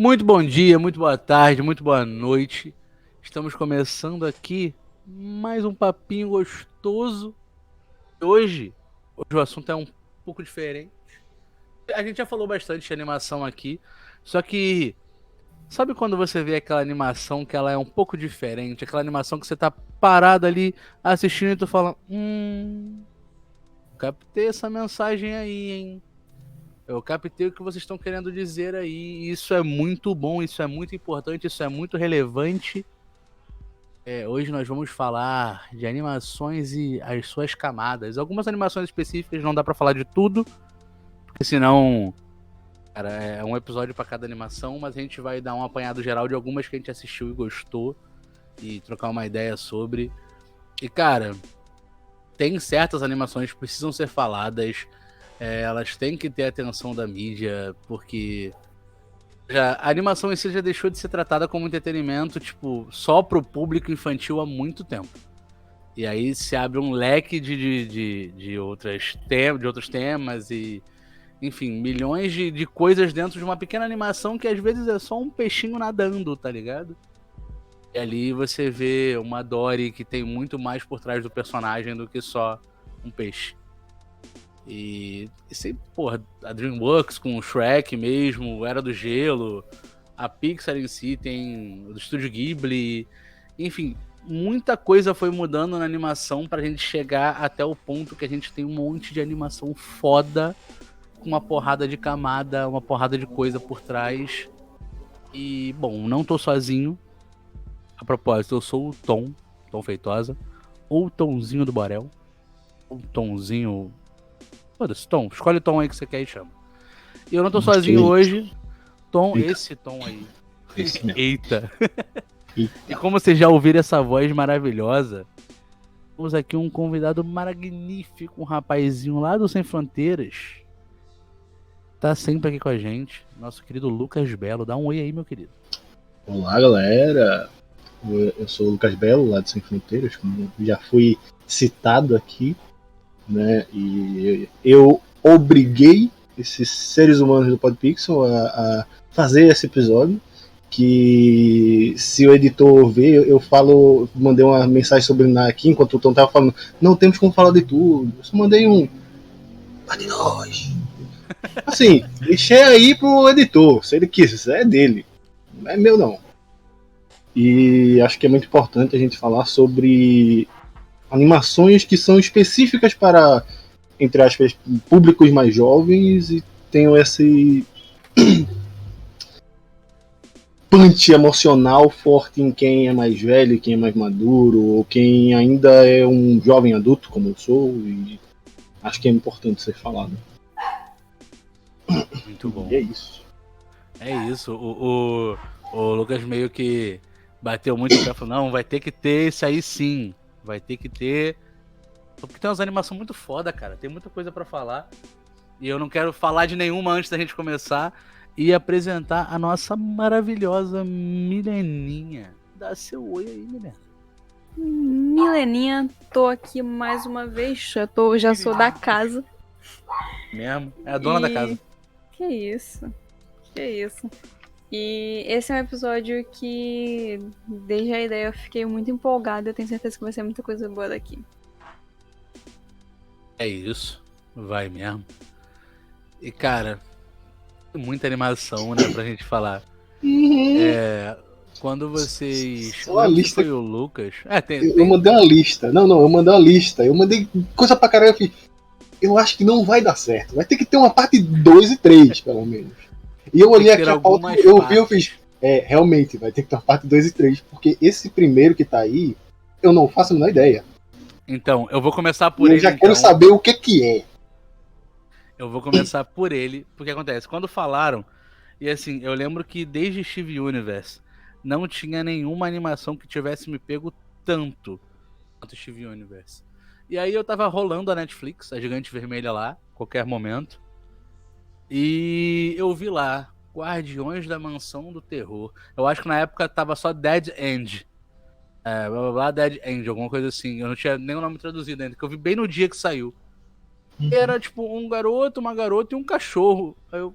Muito bom dia, muito boa tarde, muito boa noite. Estamos começando aqui mais um papinho gostoso. Hoje o assunto é um pouco diferente. A gente já falou bastante de animação aqui, só que sabe quando você vê aquela animação que ela é um pouco diferente, aquela animação que você tá parado ali assistindo e tu fala, captei essa mensagem aí, hein? Eu captei o que vocês estão querendo dizer aí. Isso é muito bom, isso é muito importante, isso é muito relevante. Hoje nós vamos falar de animações e as suas camadas. Algumas animações específicas não dá pra falar de tudo, porque senão, cara, é um episódio pra cada animação, mas a gente vai dar um apanhado geral de algumas que a gente assistiu e gostou e trocar uma ideia sobre. E cara, tem certas animações que precisam ser faladas, elas têm que ter a atenção da mídia, porque a animação em si já deixou de ser tratada como entretenimento, tipo, só pro público infantil há muito tempo. E aí se abre um leque de outros temas e, enfim, milhões de coisas dentro de uma pequena animação que às vezes é só um peixinho nadando, tá ligado? E ali você vê uma Dory que tem muito mais por trás do personagem do que só um peixe. E sempre, porra, a DreamWorks com o Shrek mesmo, Era do Gelo, a Pixar em si tem o Estúdio Ghibli, enfim, muita coisa foi mudando na animação pra gente chegar até o ponto que a gente tem um monte de animação foda, com uma porrada de camada, uma porrada de coisa por trás. E, bom, não tô sozinho. A propósito, eu sou o Tom Feitosa, ou o Tomzinho do Borel, ou o Tomzinho. Foda-se, Tom, escolhe o tom aí que você quer e chama. E eu não tô sozinho Gostei. hoje. Eita, Esse tom aí. esse mesmo. Eita. E Eita. como vocês já ouviram essa voz maravilhosa, temos aqui um convidado magnífico, um rapazinho lá do Sem Fronteiras. Tá sempre aqui com a gente, nosso querido Lucas Belo. Dá um oi aí, meu querido. Olá, galera. Eu sou o Lucas Belo, lá de Sem Fronteiras, como já fui citado aqui, né? E eu obriguei esses seres humanos do Podpixel a fazer esse episódio. Que se o editor ver, eu falo, mandei uma mensagem sobre aqui enquanto o Tom tava falando, não temos como falar de tudo. Eu só mandei um. Mas de nós. Assim, deixei aí pro editor. Se ele quiser, é dele. Não é meu, não. E acho que é muito importante a gente falar sobre animações que são específicas para, entre aspas, públicos mais jovens e tenham esse punch emocional forte em quem é mais velho, quem é mais maduro, ou quem ainda é um jovem adulto, como eu sou. E acho que é importante ser falado. Muito E é bom. isso. É isso. O Lucas meio que bateu muito o pé e falou: não, vai ter que ter isso aí sim. Vai ter que ter. Porque tem umas animações muito foda, cara. Tem muita coisa pra falar. E eu não quero falar de nenhuma antes da gente começar e apresentar a nossa maravilhosa Mileninha. Dá seu oi aí, Milena. Mileninha, tô aqui mais uma vez. Já sou da casa. Mesmo? É a dona da casa. Que isso? Que isso? E esse é um episódio que, desde a ideia, eu fiquei muito empolgada. Eu tenho certeza que vai ser muita coisa boa daqui. É isso. Vai mesmo. E, cara, tem muita animação, né, pra gente falar. Quando vocês. Eu Só a lembro que lista. foi o Lucas. Eu mandei uma lista. Não, eu mandei uma lista. Eu mandei coisa pra caralho. Eu acho que não vai dar certo. Vai ter que ter uma parte 2 e 3, pelo menos. E eu olhei aqui a pauta, eu vi, eu fiz. Realmente, vai ter que ter uma parte 2 e 3. Porque esse primeiro que tá aí, eu não faço a menor ideia. Então, eu vou começar E por eu ele, já quero então. saber o que é. Eu vou começar por ele, porque acontece, quando falaram, e assim, eu lembro que desde Steve Universe não tinha nenhuma animação que tivesse me pego tanto quanto Steve Universe. E aí eu tava rolando a Netflix, a Gigante Vermelha lá, qualquer momento, e eu vi lá, Guardiões da Mansão do Terror. Eu acho que na época tava só Dead End. Blá blá blá, Dead End, alguma coisa assim. Eu não tinha nem o nome traduzido ainda, que eu vi bem no dia que saiu. Era tipo um garoto, uma garota e um cachorro. Aí eu.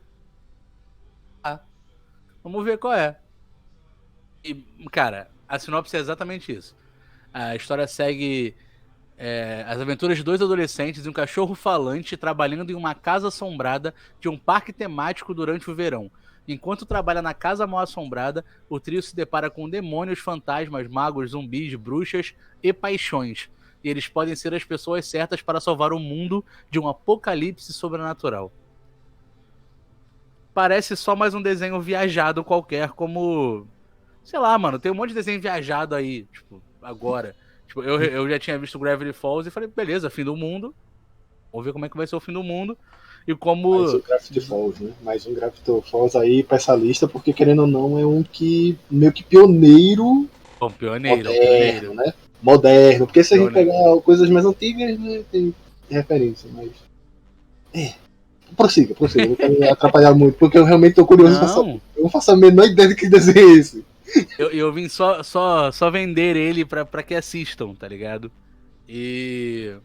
Ah. Vamos ver qual é. E, cara, a sinopse é exatamente isso. A história segue as aventuras de 2 adolescentes e um cachorro falante trabalhando em uma casa assombrada de um parque temático durante o verão. Enquanto trabalha na casa mal assombrada, o trio se depara com demônios, fantasmas, magos, zumbis, bruxas e paixões. E eles podem ser as pessoas certas para salvar o mundo de um apocalipse sobrenatural. Parece só mais um desenho viajado qualquer, como... Sei lá, mano, tem um monte de desenho viajado aí, tipo, agora. Tipo, eu já tinha visto Gravity Falls e falei, beleza, fim do mundo. Vamos ver como é que vai ser o fim do mundo. E como... Mais um Gravity Falls, né? Mais um Gravity Falls aí pra essa lista, porque querendo ou não, é um que meio que pioneiro. Bom, pioneiro, moderno, né? Moderno, porque se Pioneiro. a gente pegar coisas mais antigas, né, tem referência, mas. Prossiga, eu não quero atrapalhar muito, porque eu realmente tô curioso pra saber. Não, Eu não faço a menor ideia de que desenho é esse. eu vim só vender ele pra que assistam, tá ligado? E...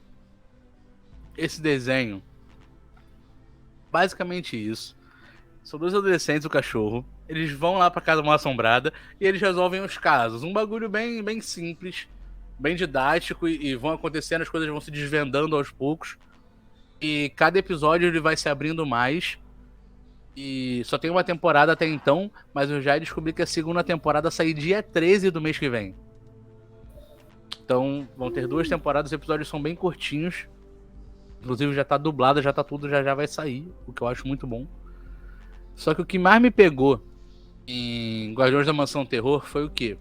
Esse desenho... Basicamente isso. São 2 adolescentes, o cachorro. Eles vão lá pra casa mal assombrada e eles resolvem os casos. Um bagulho bem, bem simples, bem didático e vão acontecendo, as coisas vão se desvendando aos poucos. E cada episódio ele vai se abrindo mais. E só tem uma temporada até então, mas eu já descobri que a segunda temporada sai dia 13 do mês que vem. Então vão ter 2 temporadas, os episódios são bem curtinhos. Inclusive já tá dublado, já tá tudo, já vai sair, o que eu acho muito bom. Só que o que mais me pegou em Guardiões da Mansão Terror foi o quê?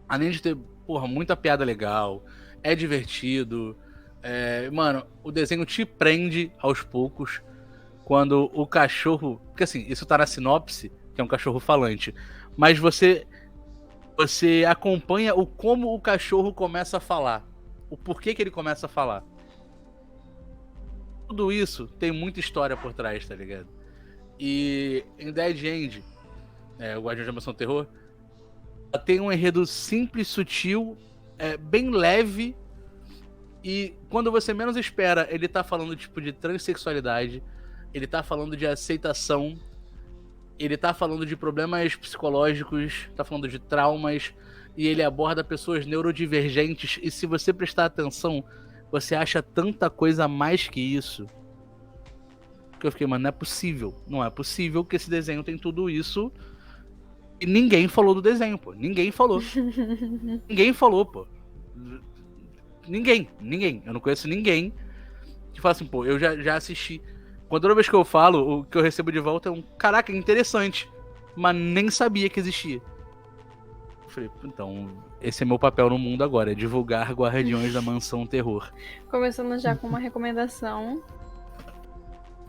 Além de ter, porra, muita piada legal, é divertido, mano, o desenho te prende aos poucos quando o cachorro... Porque assim, isso tá na sinopse, que é um cachorro falante, mas você acompanha como o cachorro começa a falar, o porquê que ele começa a falar. Tudo isso tem muita história por trás, tá ligado? E em Dead End, o Guardião da Mansão Terror, ela tem um enredo simples, sutil, bem leve, e quando você menos espera, ele tá falando tipo de transexualidade, ele tá falando de aceitação, ele tá falando de problemas psicológicos, tá falando de traumas, e ele aborda pessoas neurodivergentes, e se você prestar atenção, você acha tanta coisa a mais que isso. Que eu fiquei, mano, não é possível que esse desenho tem tudo isso. E ninguém falou do desenho, pô. Ninguém falou, pô. Ninguém. Eu não conheço ninguém que fala assim, pô, eu já assisti. Quando toda vez que eu falo, o que eu recebo de volta é um, caraca, interessante. Mas nem sabia que existia. Eu falei, então, esse é meu papel no mundo agora, é divulgar Guardiões da Mansão Terror. Começando já com uma recomendação.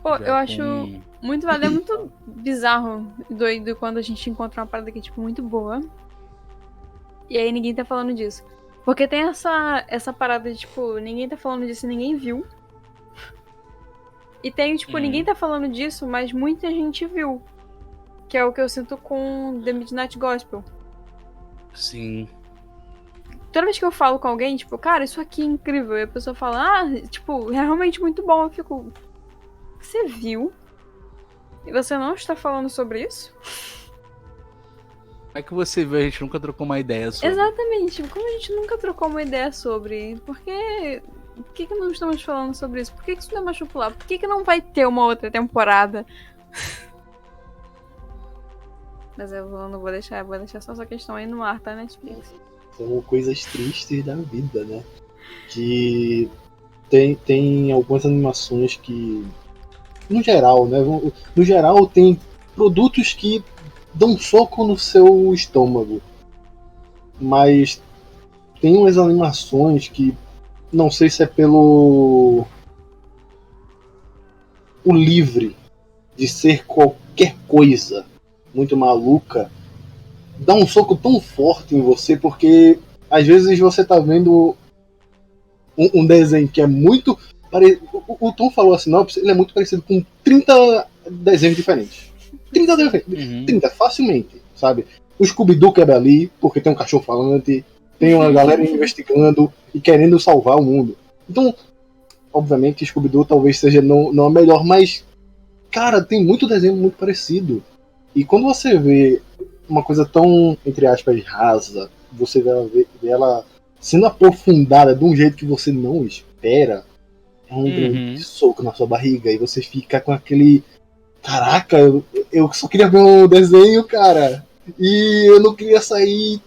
Pô, Já eu acho com- muito é muito bizarro, doido, quando a gente encontra uma parada que é, tipo, muito boa. E aí ninguém tá falando disso. Porque tem essa parada de, tipo, ninguém tá falando disso e ninguém viu. E tem, tipo, ninguém tá falando disso, mas muita gente viu. Que é o que eu sinto com The Midnight Gospel. Sim. Toda vez que eu falo com alguém, tipo, cara, isso aqui é incrível. E a pessoa fala, tipo, é realmente muito bom. Eu fico, você viu? E você não está falando sobre isso? Como é que você viu? A gente nunca trocou uma ideia sobre. Exatamente. Como a gente nunca trocou uma ideia sobre? Por que não estamos falando sobre isso? Por que isso não é mais popular? Por que não vai ter uma outra temporada? Mas eu não vou deixar só essa questão aí no ar, tá, Netflix? São coisas tristes da vida, né? Que tem algumas animações que, no geral, né? No geral, tem produtos que dão soco no seu estômago. Mas tem umas animações que, não sei se é pelo o livre de ser qualquer coisa muito maluca, dá um soco tão forte em você, porque às vezes você tá vendo um desenho que é muito parecido. O Tom falou a sinopse, ele é muito parecido com 30 desenhos diferentes. 30 desenhos diferentes. 30, facilmente, sabe? O Scooby-Doo quebra ali, porque tem um cachorro falante, tem uma galera investigando e querendo salvar o mundo. Então, obviamente, Scooby-Doo talvez seja não a melhor, mas, cara, tem muito desenho muito parecido. E quando você vê uma coisa tão, entre aspas, rasa, você vê ela sendo aprofundada de um jeito que você não espera, é um grande soco na sua barriga, e você fica com aquele... Caraca, eu só queria ver um desenho, cara, e eu não queria sair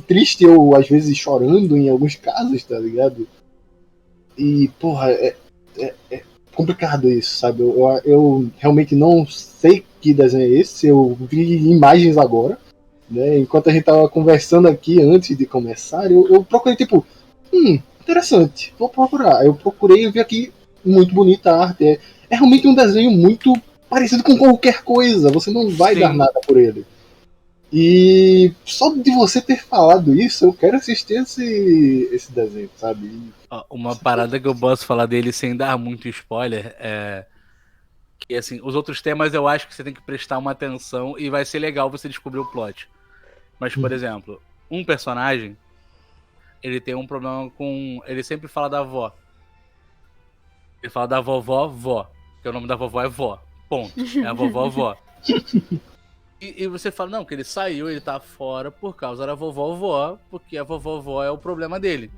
triste ou às vezes chorando em alguns casos, tá ligado? E, porra, é complicado isso, sabe? Eu realmente não sei que desenho é esse, eu vi imagens agora, né? Enquanto a gente tava conversando aqui antes de começar, eu procurei, tipo, interessante, vou procurar. Eu procurei e vi aqui, muito bonita a arte. É realmente um desenho muito parecido com qualquer coisa, você não vai dar nada por ele. E só de você ter falado isso, eu quero assistir esse desenho, sabe? Uma parada que eu posso falar dele sem dar muito spoiler é que, assim, os outros temas eu acho que você tem que prestar uma atenção e vai ser legal você descobrir o plot. Mas, por exemplo, um personagem, ele tem um problema com... Ele sempre fala da avó. Ele fala da vovó, que o nome da vovó é vó. Ponto. É a vovó. E você fala, não, que ele saiu, ele tá fora por causa da vovó, porque a vovó é o problema dele.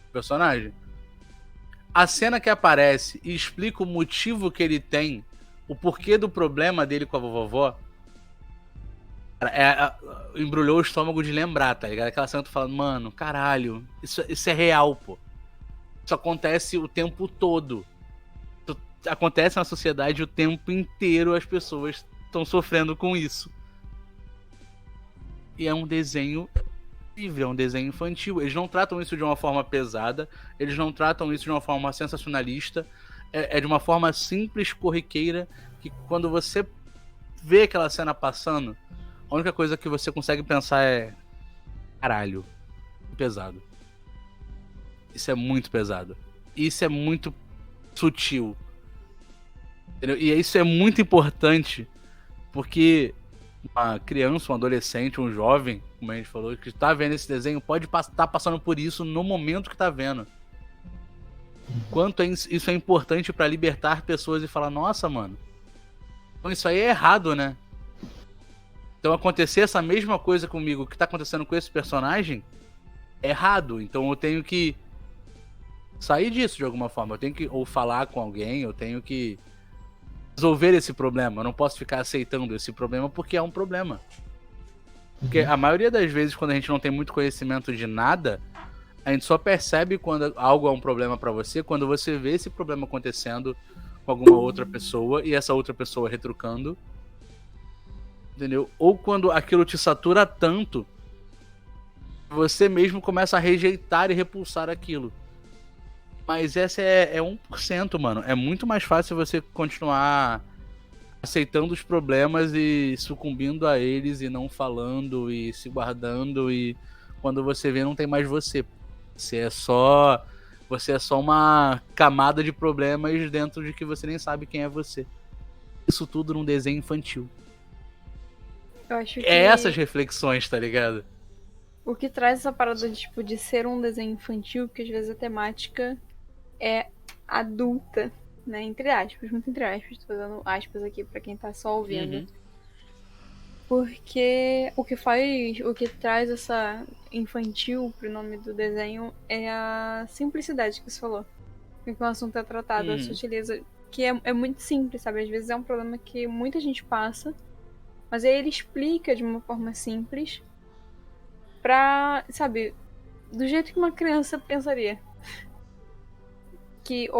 O personagem. A cena que aparece e explica o motivo que ele tem, o porquê do problema dele com a vovó, embrulhou o estômago de lembrar, tá ligado? Aquela cena que tu fala, mano, caralho, isso é real, pô. Isso acontece o tempo todo. Isso acontece na sociedade o tempo inteiro, as pessoas estão sofrendo com isso. E é um desenho livre, é um desenho infantil. Eles não tratam isso de uma forma pesada, eles não tratam isso de uma forma sensacionalista, é de uma forma simples, corriqueira, que quando você vê aquela cena passando, a única coisa que você consegue pensar é: caralho, pesado. Isso é muito pesado. Isso é muito sutil. Entendeu? E isso é muito importante, porque uma criança, um adolescente, um jovem, como a gente falou, que tá vendo esse desenho, pode estar passando por isso no momento que tá vendo. Quanto isso é importante pra libertar pessoas e falar, nossa, mano, então isso aí é errado, né? Então acontecer essa mesma coisa comigo que tá acontecendo com esse personagem é errado. Então eu tenho que sair disso de alguma forma. Eu tenho que ou falar com alguém, eu tenho que resolver esse problema. Eu não posso ficar aceitando esse problema porque é um problema. Porque a maioria das vezes, quando a gente não tem muito conhecimento de nada, a gente só percebe quando algo é um problema pra você, quando você vê esse problema acontecendo com alguma outra pessoa e essa outra pessoa retrucando. Entendeu? Ou quando aquilo te satura tanto, você mesmo começa a rejeitar e repulsar aquilo. Mas essa é 1%, mano. É muito mais fácil você continuar aceitando os problemas e sucumbindo a eles e não falando e se guardando, e quando você vê não tem mais você. Você é só uma camada de problemas dentro de que você nem sabe quem é você. Isso tudo num desenho infantil. Eu acho que É essas reflexões, tá ligado? o que traz essa parada de, tipo, de ser um desenho infantil, porque às vezes a temática é adulta, né? Entre aspas, muito entre aspas. Tô fazendo aspas aqui pra quem tá só ouvindo. Porque o que traz essa infantil pro nome do desenho é a simplicidade que você falou. Com que o assunto é tratado, a sutileza, que é muito simples, sabe? Às vezes é um problema que muita gente passa, mas aí ele explica de uma forma simples pra, sabe, do jeito que uma criança pensaria.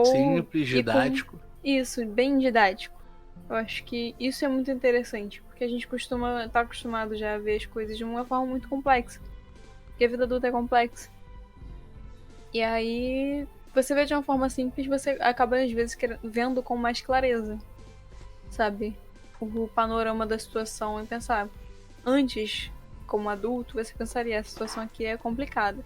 Simples, didático. Isso, bem didático. Eu acho que isso é muito interessante, porque a gente tá acostumado já a ver as coisas de uma forma muito complexa. Porque a vida adulta é complexa. E aí, você vê de uma forma simples, você acaba às vezes vendo com mais clareza, sabe? O panorama da situação e pensar, antes, como adulto, você pensaria, a situação aqui é complicada.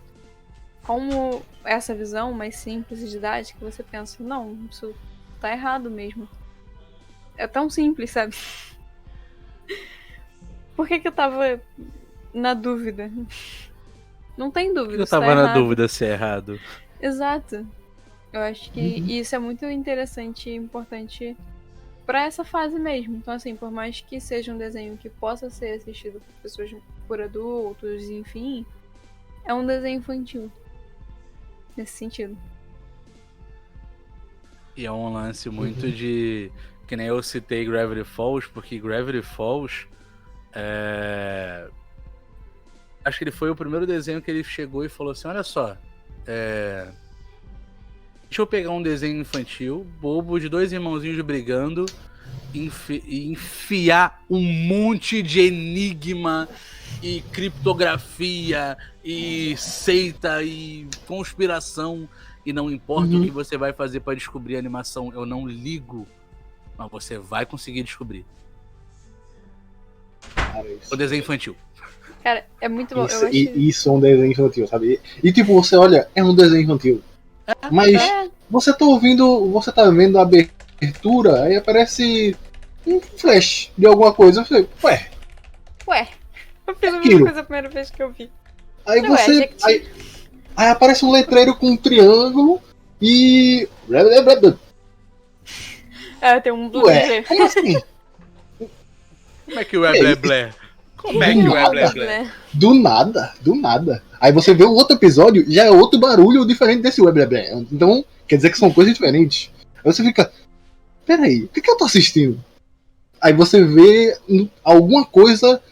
Como essa visão mais simples e didática, você pensa, não, isso tá errado mesmo. É tão simples, sabe? Por que eu tava na dúvida? Não tem dúvida. Eu tava na dúvida se é errado. Exato. Eu acho que isso é muito interessante e importante pra essa fase mesmo. Então, assim, por mais que seja um desenho que possa ser assistido por pessoas, por adultos, enfim, é um desenho infantil. Nesse sentido. E é um lance muito de... Que nem eu citei Gravity Falls, porque Gravity Falls acho que ele foi o primeiro desenho que ele chegou e falou assim, olha só, deixa eu pegar um desenho infantil, bobo, de dois irmãozinhos brigando, e enfiar um monte de enigma e criptografia e seita e conspiração, e não importa o que você vai fazer pra descobrir a animação, eu não ligo, mas você vai conseguir descobrir. Cara, O desenho infantil. Cara, é muito bom. Isso é um desenho infantil, sabe? E tipo, você olha, é um desenho infantil. Mas você tá ouvindo, você tá vendo a abertura, aí aparece um flash de alguma coisa. Eu falei, Ué, eu fiz a aquilo. mesma coisa a primeira vez que eu vi. Aí você. Aí aparece um letreiro com um triângulo e. Tem um blue. Ué, como assim? Como é que o Blé? Como é que o Blé? Do nada. Aí você vê o outro episódio, já é outro barulho diferente desse Blé. Então, quer dizer que são coisas diferentes. Aí você fica, peraí, o que eu tô assistindo? Aí você vê alguma coisa,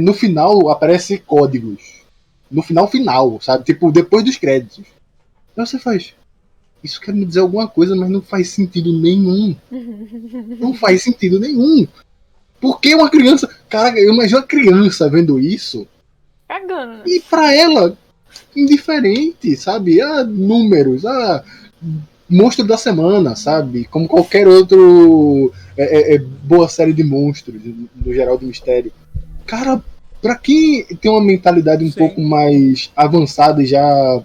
no final aparece códigos. No final, sabe? Tipo, depois dos créditos. Aí você faz, isso quer me dizer alguma coisa, mas não faz sentido nenhum. Não faz sentido nenhum. Por que uma criança... Cara, eu imagino uma criança vendo isso. Cagando. E pra ela, indiferente, sabe? Números, monstro da semana, sabe? Como qualquer outro boa série de monstros, no geral do mistério. Cara, pra quem tem uma mentalidade um pouco mais avançada e já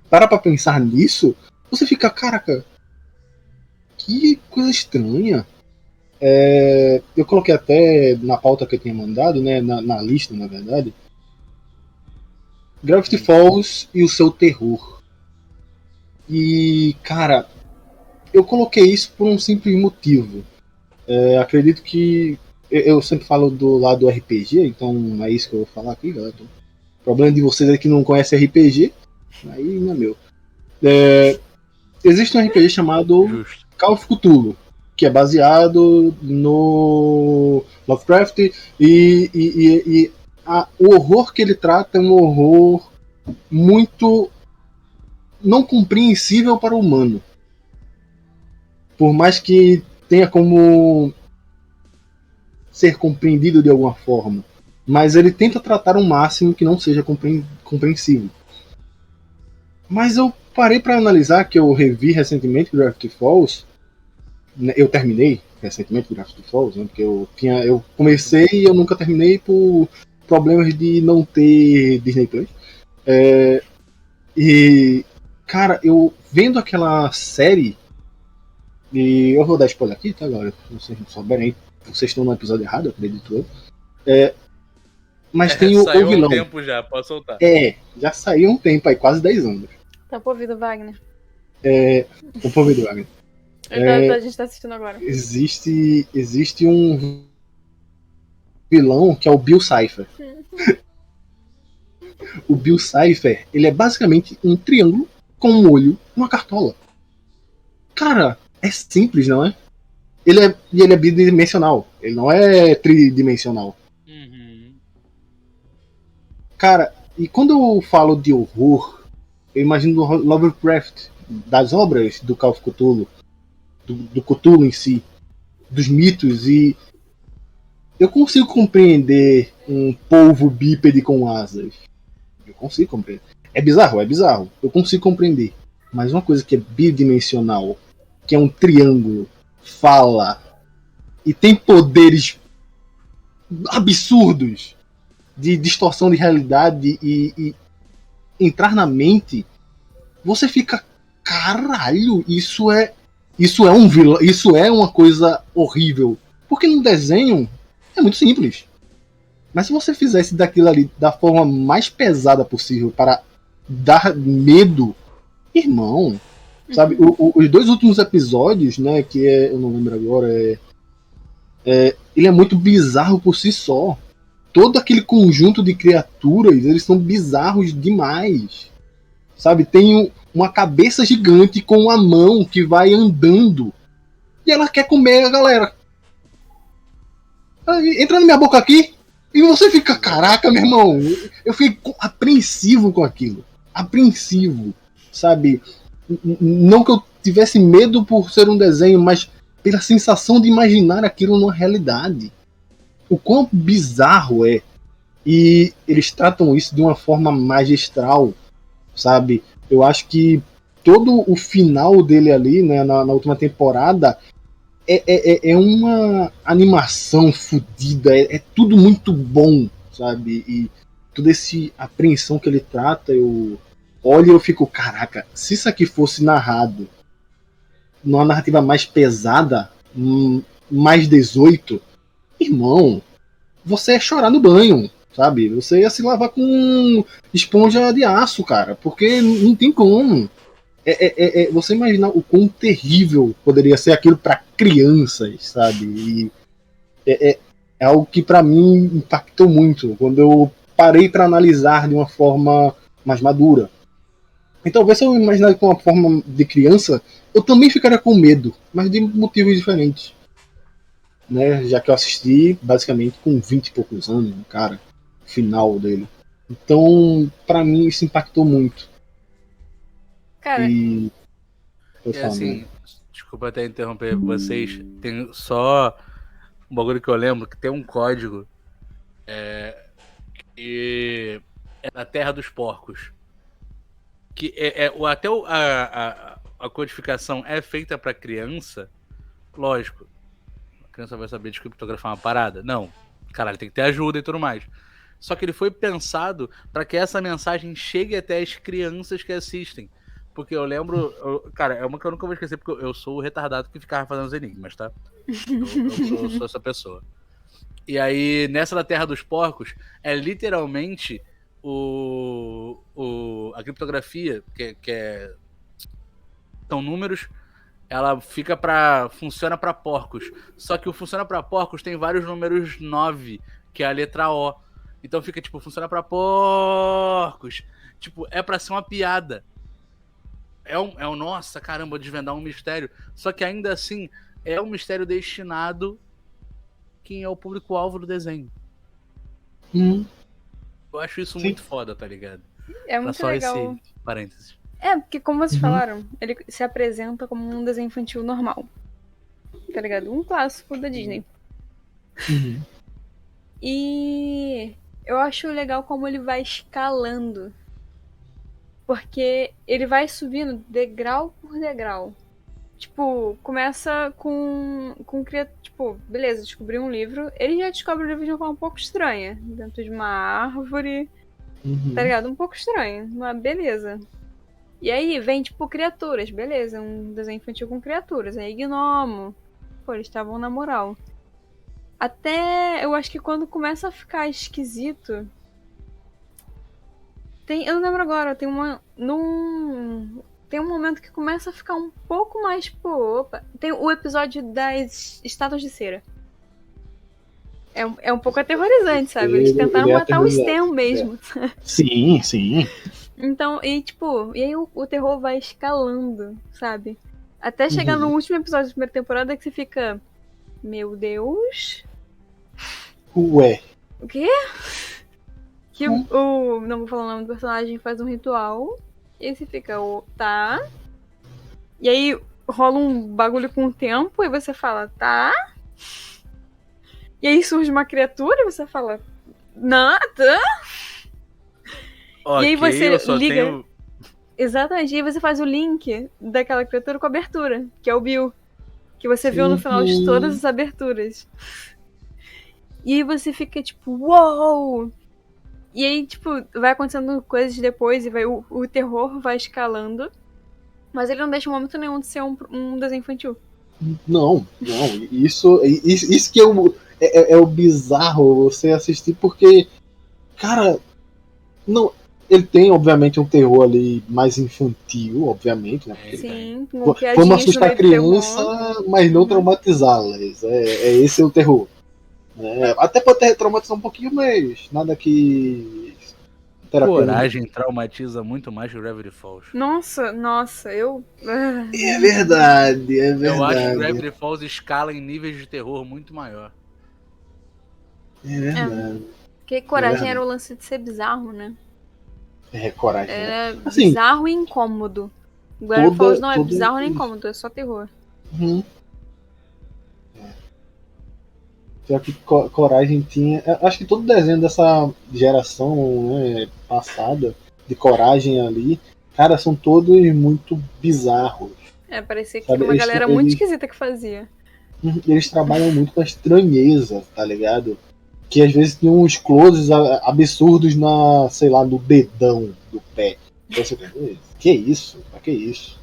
para pra pensar nisso, você fica, caraca, que coisa estranha. Eu coloquei até na pauta que eu tinha mandado, né, na lista, na verdade, Gravity Falls e o seu terror. E, cara, eu coloquei isso por um simples motivo. Acredito que eu sempre falo do lado do RPG, então é isso que eu vou falar aqui, galera. O problema de vocês é que não conhecem RPG, aí não é meu. Existe um RPG chamado Call of Cthulhu, que é baseado no Lovecraft, e o horror que ele trata é um horror muito não compreensível para o humano. Por mais que tenha como ser compreendido de alguma forma, mas ele tenta tratar o máximo que não seja compreensível. Mas eu parei para analisar, que eu revi recentemente Gravity Falls. Eu terminei recentemente Gravity Falls, né, porque eu comecei e eu nunca terminei por problemas de não ter Disney Plus. E, cara, eu vendo aquela série, e eu vou dar spoiler aqui, tá, galera? Se vocês não souberem, vocês estão no episódio errado, eu acredito eu. Mas tem o vilão. Saiu um tempo já, pode soltar. Já saiu um tempo aí, quase 10 anos. Tá por ouvido, Wagner. Tô por ouvido, Wagner. A gente tá assistindo agora. Existe um vilão que é o Bill Cipher. O Bill Cipher, ele é basicamente um triângulo com um olho e uma cartola. Cara, é simples, não é? Ele é bidimensional, ele não é tridimensional. Cara, e quando eu falo de horror, eu imagino do Lovecraft, das obras do Call of Cthulhu, do Cthulhu em si, dos mitos, e eu consigo compreender um polvo bípede com asas. Eu consigo compreender. É bizarro. Eu consigo compreender. Mas uma coisa que é bidimensional, que é um triângulo, fala e tem poderes absurdos de distorção de realidade e entrar na mente, você fica, caralho, isso é um vilão, isso é uma coisa horrível. Porque no desenho é muito simples. Mas se você fizesse daquilo ali da forma mais pesada possível para dar medo, irmão, Sabe, os dois últimos episódios, né, que eu não lembro agora, ele é muito bizarro por si só. Todo aquele conjunto de criaturas, eles são bizarros demais. Sabe, tem uma cabeça gigante com uma mão que vai andando. E ela quer comer a galera. Entra na minha boca aqui. E você fica, caraca, meu irmão. Eu fiquei apreensivo com aquilo. Apreensivo. Sabe? Não que eu tivesse medo por ser um desenho, mas pela sensação de imaginar aquilo numa realidade. O quão bizarro é. E eles tratam isso de uma forma magistral, sabe? Eu acho que todo o final dele ali, né, na última temporada, é uma animação fodida, é tudo muito bom, sabe? E toda essa apreensão que ele trata, eu olho e eu fico, caraca, se isso aqui fosse narrado numa narrativa mais pesada, mais 18, irmão, você ia chorar no banho, sabe? Você ia se lavar com esponja de aço, cara, porque não tem como. Você imaginar o quão terrível poderia ser aquilo para crianças, sabe? E é algo que para mim impactou muito quando eu parei para analisar de uma forma mais madura. Então, talvez se eu imaginar com uma forma de criança, eu também ficaria com medo, mas de motivos diferentes. Né, já que eu assisti basicamente com 20 e poucos anos, cara, o final dele. Então, pra mim, isso impactou muito. Cara, e assim, desculpa até interromper vocês, tem só um bagulho que eu lembro, que tem um código que é da Terra dos Porcos. Que até a codificação é feita pra criança, lógico. A criança vai saber descriptografar uma parada? Não. Caralho, tem que ter ajuda e tudo mais. Só que ele foi pensado para que essa mensagem chegue até as crianças que assistem. Porque eu lembro... cara, é uma que eu nunca vou esquecer, porque eu sou o retardado que ficava fazendo os enigmas, tá? Eu sou essa pessoa. E aí, nessa da Terra dos Porcos, é literalmente a criptografia, que são números... ela funciona para porcos. Só que o funciona para porcos tem vários números 9, que é a letra O. Então fica tipo, funciona para porcos. Tipo, é para ser uma piada. Nossa, caramba, desvendar um mistério. Só que ainda assim, é um mistério destinado quem é o público-alvo do desenho. Eu acho isso muito foda, tá ligado? É muito só legal. Esse parênteses. Porque como vocês falaram, ele se apresenta como um desenho infantil normal. Tá ligado? Um clássico da Disney. E eu acho legal como ele vai escalando. Porque ele vai subindo degrau por degrau. Tipo, começa com tipo, beleza, descobriu um livro. Ele já descobre o livro de uma forma um pouco estranha. Dentro de uma árvore. Tá ligado? Um pouco estranho. Mas beleza. E aí vem, tipo, criaturas, beleza, um desenho infantil com criaturas, aí gnomo, pô, eles estavam na moral. Até, eu acho que quando começa a ficar esquisito, eu não lembro agora, tem um momento que começa a ficar um pouco mais, tipo, opa, tem o episódio das estátuas de cera. É um pouco aterrorizante, sabe? Eles tentaram matar o Stan mesmo. Sim, sim. Então, e aí o terror vai escalando, sabe? Até chegar no último episódio da primeira temporada que você fica... Meu Deus... Ué. O quê? Que não vou falar o nome do personagem, faz um ritual. E aí você fica, tá... E aí rola um bagulho com o tempo e você fala, tá... E aí surge uma criatura e você fala, nada... Okay, e aí você liga... tenho... Exatamente, e aí você faz o link daquela criatura com a abertura, que é o Bill. Que você viu no final de todas as aberturas. E aí você fica tipo, uou! E aí, tipo, vai acontecendo coisas depois e o terror vai escalando. Mas ele não deixa em momento nenhum de ser um desenho infantil. Não. Isso que é o bizarro você assistir, porque, cara, não, ele tem, obviamente, um terror ali mais infantil, obviamente, né? Porque Sim, com vamos piadinhas no assustar a meio do terror. criança, mas não traumatizá-las. Esse é o terror. Né? Até pode ter traumatizar um pouquinho, mas nada que. Coragem traumatiza muito mais que Gravity Falls. Nossa, eu. É verdade, é Eu acho que verdade. Gravity Falls escala em níveis de terror muito maior. É verdade. Porque coragem É era o lance de ser bizarro, né? É coragem. Né? Era Assim, bizarro e incômodo. Gravity Falls não é toda. bizarro nem incômodo, é só terror. Uhum. Pior que Coragem tinha. Acho que todo desenho dessa geração, né, passada, de Coragem ali, cara, são todos muito bizarros. Parecia que Sabe? era uma galera muito esquisita que fazia. Eles trabalham muito com a estranheza, tá ligado? Que às vezes tem uns closes absurdos na, sei lá, no dedão do pé. Então você pensa, que isso? Pra que isso?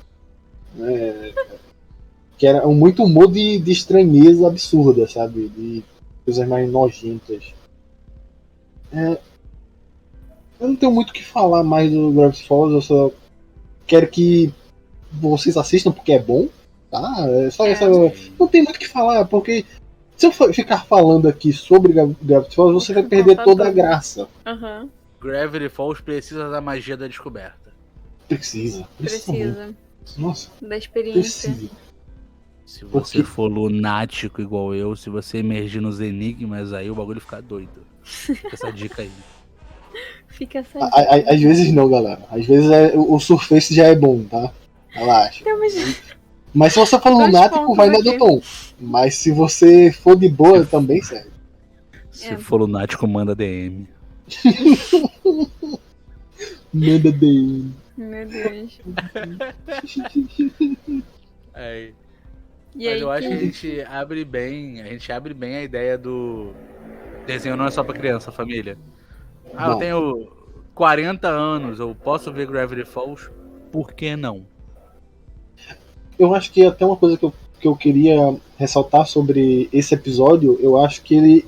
Que era muito humor de estranheza absurda, sabe? De coisas mais nojentas. Eu não tenho muito o que falar mais do Gravity Falls, eu só quero que vocês assistam porque é bom, tá? Não tem muito o que falar, porque se eu ficar falando aqui sobre Gravity Falls, você vai perder toda a graça. Aham. Gravity Falls precisa da magia da descoberta. Precisa. Nossa, Da experiência. precisa. Se você for lunático igual eu, se você emergir nos enigmas, aí o bagulho fica doido. Fica essa dica aí. Fica essa Às vezes não, galera. Às vezes o Surface já é bom, tá? Relaxa. Mas se você for lunático, vai nada bom. Mas se você for de boa, também serve. Se for lunático, manda DM. Manda DM. Meu Deus. É. E Mas aí, eu acho que a gente abre bem a ideia do desenho não é só pra criança, família. Eu tenho 40 anos, eu posso ver Gravity Falls, por que não? Eu acho que até uma coisa que eu queria ressaltar sobre esse episódio, eu acho que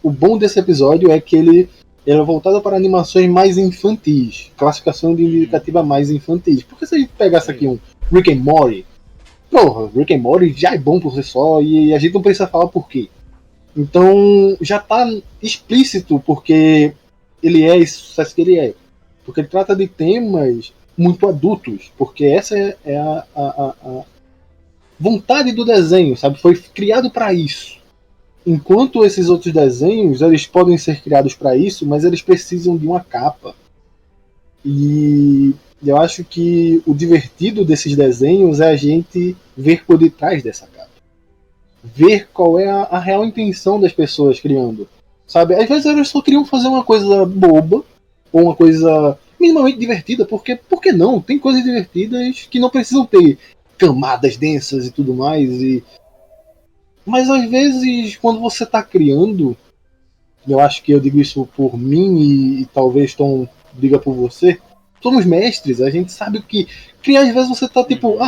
o bom desse episódio é que ele é voltado para animações mais infantis, classificação de indicativa mais infantis. Porque se a gente pegasse aqui um Rick and Morty, porra, Rick and Morty já é bom por si só e a gente não precisa falar por quê. Então já tá explícito porque ele é esse sucesso que ele é. Porque ele trata de temas muito adultos, porque essa é a vontade do desenho, sabe? Foi criado para isso. Enquanto esses outros desenhos, eles podem ser criados para isso, mas eles precisam de uma capa. E eu acho que o divertido desses desenhos é a gente ver por detrás dessa capa. Ver qual é a real intenção das pessoas criando. Sabe? Às vezes elas só queriam fazer uma coisa boba, ou uma coisa minimamente divertida, porque por que não? Tem coisas divertidas que não precisam ter camadas densas e tudo mais. Mas às vezes, quando você está criando, eu acho que eu digo isso por mim e talvez Tom diga por você, somos mestres, a gente sabe o que. Criar, às vezes você tá tipo,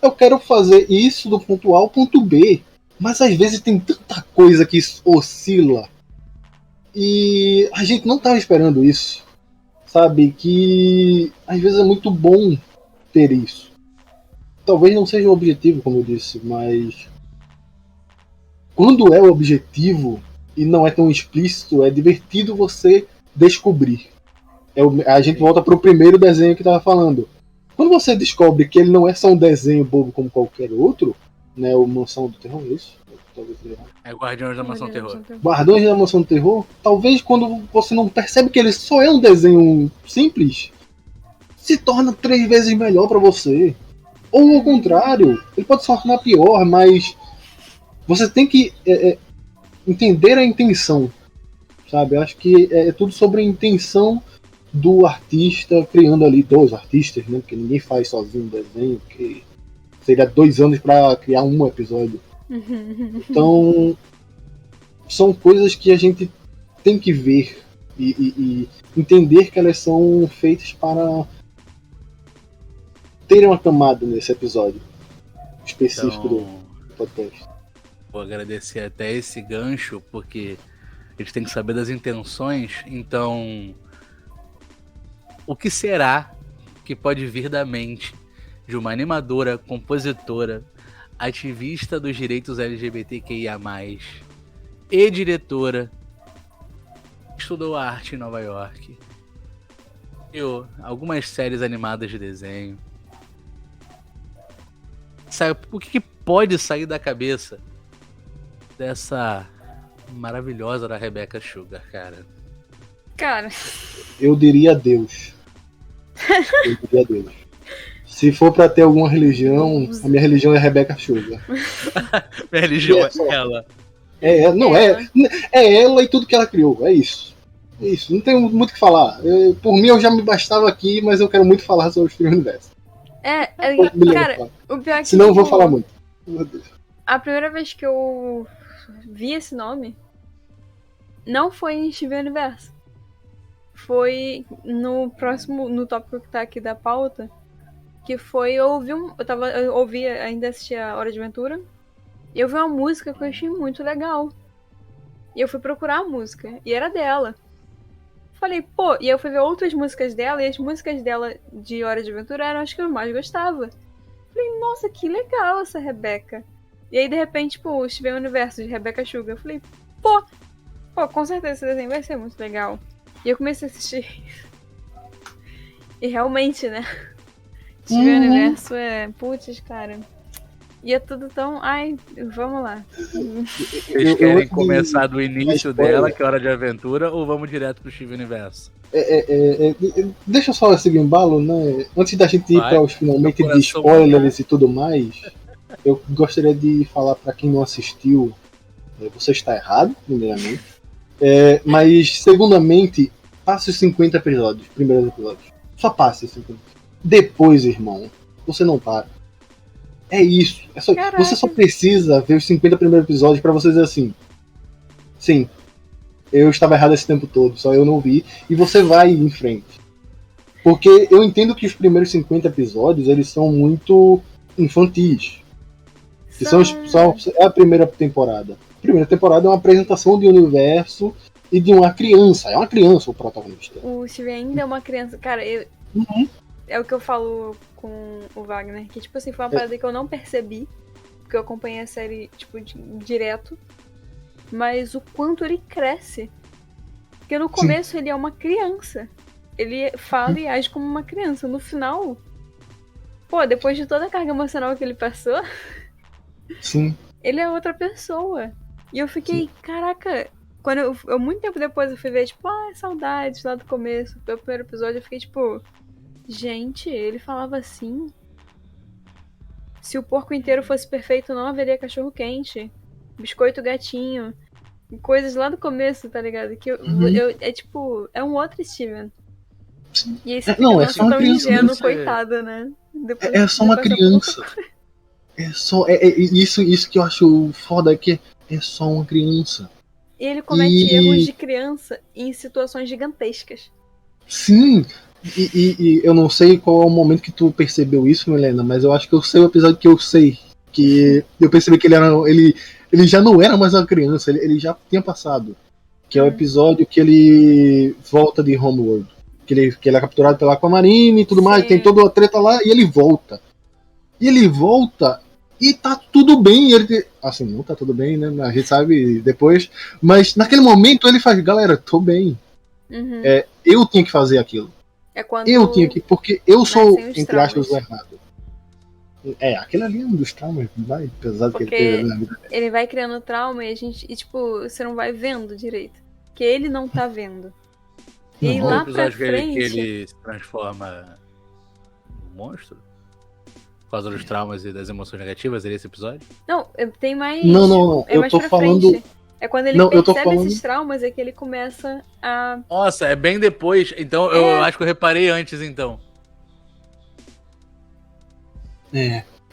eu quero fazer isso do ponto A ao ponto B. Mas às vezes tem tanta coisa que oscila. E a gente não estava esperando isso. Sabe? Que às vezes é muito bom ter isso. Talvez não seja o objetivo, como eu disse, mas quando é o objetivo e não é tão explícito, é divertido você descobrir. A gente volta pro primeiro desenho que eu tava falando. Quando você descobre que ele não é só um desenho bobo como qualquer outro, né? O Mansão do Terror, é isso? É Guardiões da Mansão Terror. Guardiões da Mansão do Terror, talvez quando você não percebe que ele só é um desenho simples, se torna 3 vezes melhor para você. Ou ao contrário, ele pode se tornar pior, mas você tem que entender a intenção, sabe? Eu acho que é tudo sobre a intenção do artista criando ali 2 artistas, né? Porque ninguém faz sozinho um desenho, que seria 2 anos para criar um episódio. Então são coisas que a gente tem que ver e entender que elas são feitas para terem uma camada nesse episódio específico do podcast. Vou agradecer até esse gancho, porque a gente tem que saber das intenções. Então, O que será que pode vir da mente de uma animadora, compositora, ativista dos direitos LGBTQIA+, e diretora, estudou arte em Nova York, criou algumas séries animadas de desenho. Sabe, o que pode sair da cabeça dessa maravilhosa da Rebecca Sugar, cara? Cara, Eu diria Deus. Eu diria Deus. Se for pra ter alguma religião, a minha religião é Rebecca Sugar. Minha religião É é só. ela. É ela e tudo que ela criou. É isso. É isso. Não tenho muito o que falar. Por mim, eu já me bastava aqui, mas eu quero muito falar sobre o Steven Universo. cara, o pior é que, Senão eu vou tipo, falar muito. Meu Deus. a primeira vez que eu vi esse nome não foi em Steven Universo. Foi no tópico que tá aqui da pauta, que foi eu ouvi, ainda assistia a Hora de Aventura, e eu vi uma música que eu achei muito legal. E eu fui procurar a música, e era dela. Falei, pô, e eu fui ver outras músicas dela, e as músicas dela de Hora de Aventura eram as que eu mais gostava. Falei, nossa, que legal essa Rebecca. E aí, de repente, tipo, o Steven Universo de Rebecca Sugar. Eu falei, pô, com certeza esse desenho vai ser muito legal. E eu comecei a assistir. E realmente, né? Steven Universo putz, cara. E é tudo tão... Ai, vamos lá. Vocês querem começar do início dela, que é Hora de Aventura, ou vamos direto pro Steven Universo? Deixa eu só seguir um embalo, né? Antes da gente ir para os finalmente de spoilers e tudo mais, eu gostaria de falar para quem não assistiu, você está errado, primeiramente. Mas, segundamente, passe os 50 episódios, primeiros episódios. Só passe os 50. Depois, irmão, você não para. É isso. Você só precisa ver os 50 primeiros episódios pra você dizer assim: sim, eu estava errado esse tempo todo, só eu não vi. E você vai em frente. Porque eu entendo que os primeiros 50 episódios eles são muito infantis. Que são a primeira temporada. A primeira temporada é uma apresentação de um universo e de uma criança. É uma criança o protagonista. O Steven ainda é uma criança. Cara, é o que eu falo com o Wagner, que tipo assim, foi uma parada que eu não percebi, porque eu acompanhei a série, tipo, direto, mas o quanto ele cresce. Porque no começo ele é uma criança. Ele fala e age como uma criança. No final, pô, depois de toda a carga emocional que ele passou, sim, ele é outra pessoa. E eu fiquei, caraca, quando eu muito tempo depois eu fui ver, tipo, saudades lá do começo, do primeiro episódio, eu fiquei tipo, gente, ele falava assim. Se o porco inteiro fosse perfeito, não haveria cachorro quente, biscoito gatinho, coisas lá do começo, tá ligado? Que é um outro Steven. E esse não, é só uma criança, ingênuo, coitado, né? Depois é só uma criança. Isso que eu acho foda, que é só uma criança. E ele comete erros de criança em situações gigantescas. Sim. E eu não sei qual é o momento que tu percebeu isso, Milena, mas eu acho que eu sei o episódio que eu sei. Que eu percebi que ele já não era mais uma criança, ele já tinha passado. Que é o episódio que ele volta de Homeworld. Que ele é capturado pela Aquamarine e tudo mais, tem toda a treta lá, e ele volta. E ele volta e tá tudo bem. Assim, não tá tudo bem, né? A gente sabe depois. Mas naquele momento ele faz, galera, tô bem. Uhum. Eu tinha que fazer aquilo. Eu tinha que, porque eu sou, entre aspas, o errado. Aquele ali é um dos traumas mais pesados que ele teve na vida dele. Ele vai criando trauma e tipo, você não vai vendo direito. Porque ele não tá vendo. E não, lá pra frente... que ele se transforma num monstro? Por causa dos traumas e das emoções negativas, é esse episódio? Não, tem mais... Não, é eu mais tô pra falando... frente. É quando ele percebe esses traumas, é que ele começa a... Nossa, é bem depois. Então, eu acho que eu reparei antes, então.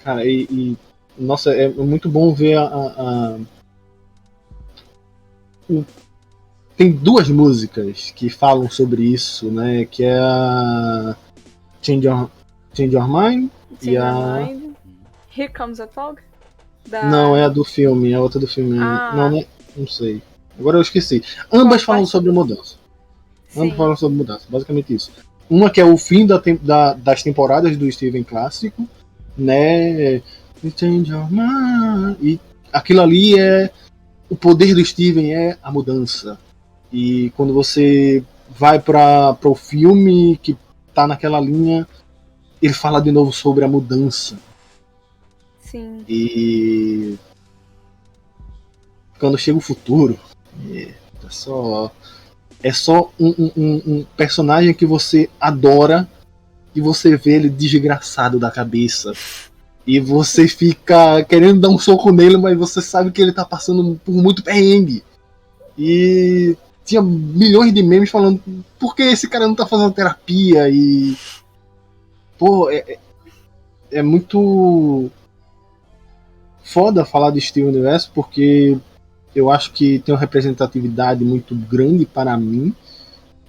Cara, nossa, é muito bom ver Tem duas músicas que falam sobre isso, né? Que é a Change Your Mind e a... Here Comes a Fog? Não, é a do filme, é a outra do filme. Não sei. Agora eu esqueci. Ambas falam sobre mudança. Ambas falam sobre mudança, basicamente isso. Uma que é o fim das temporadas do Steven clássico, né? Change your mind. E aquilo ali é. O poder do Steven é a mudança. E quando você vai para o filme que tá naquela linha, ele fala de novo sobre a mudança. Sim. E quando chega o futuro, é só um personagem que você adora e você vê ele desgraçado da cabeça. E você fica querendo dar um soco nele, mas você sabe que ele tá passando por muito perrengue. E tinha milhões de memes falando por que esse cara não tá fazendo terapia. E pô, é muito foda falar de Steven Universe, porque eu acho que tem uma representatividade muito grande para mim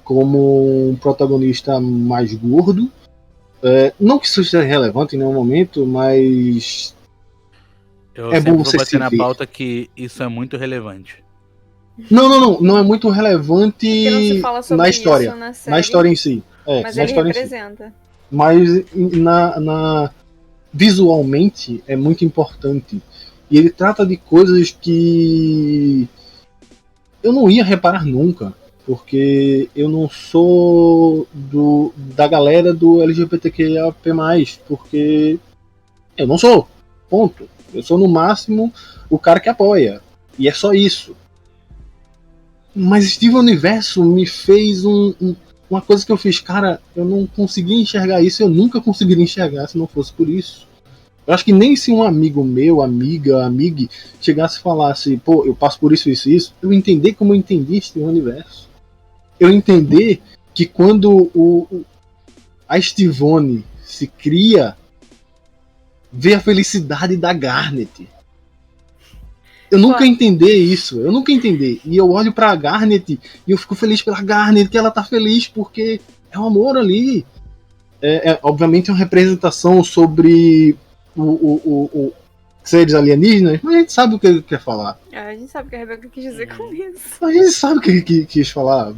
como um protagonista mais gordo. Não que isso seja relevante em nenhum momento, mas Eu é sempre bom vou você bater se na ver. pauta que isso é muito relevante. Não é muito Porque não se relevante fala sobre na história. isso na série. Na história em si. Mas Na ele história em si. representa. Mas visualmente é muito importante. E ele trata de coisas que eu não ia reparar nunca. Porque eu não sou da galera do LGBTQIAP+, porque eu não sou. Ponto. Eu sou no máximo o cara que apoia. E é só isso. Mas Steven Universo me fez uma coisa que eu fiz, cara, eu não consegui enxergar isso, eu nunca conseguiria enxergar se não fosse por isso. Eu acho que nem se um amigo meu, amigue, chegasse e falasse, pô, eu passo por isso, eu entender como eu entendi Steven Universo. Eu entender que quando a Stivone se cria, vê a felicidade da Garnet. Eu nunca entender isso, eu nunca entender. E eu olho pra Garnet e eu fico feliz pela Garnet, que ela tá feliz porque é um amor ali. Obviamente é uma representação sobre o seres alienígenas, mas a gente sabe o que ele quer falar. A gente sabe o que a Rebeca quis dizer com isso. A gente sabe o que ele quis falar.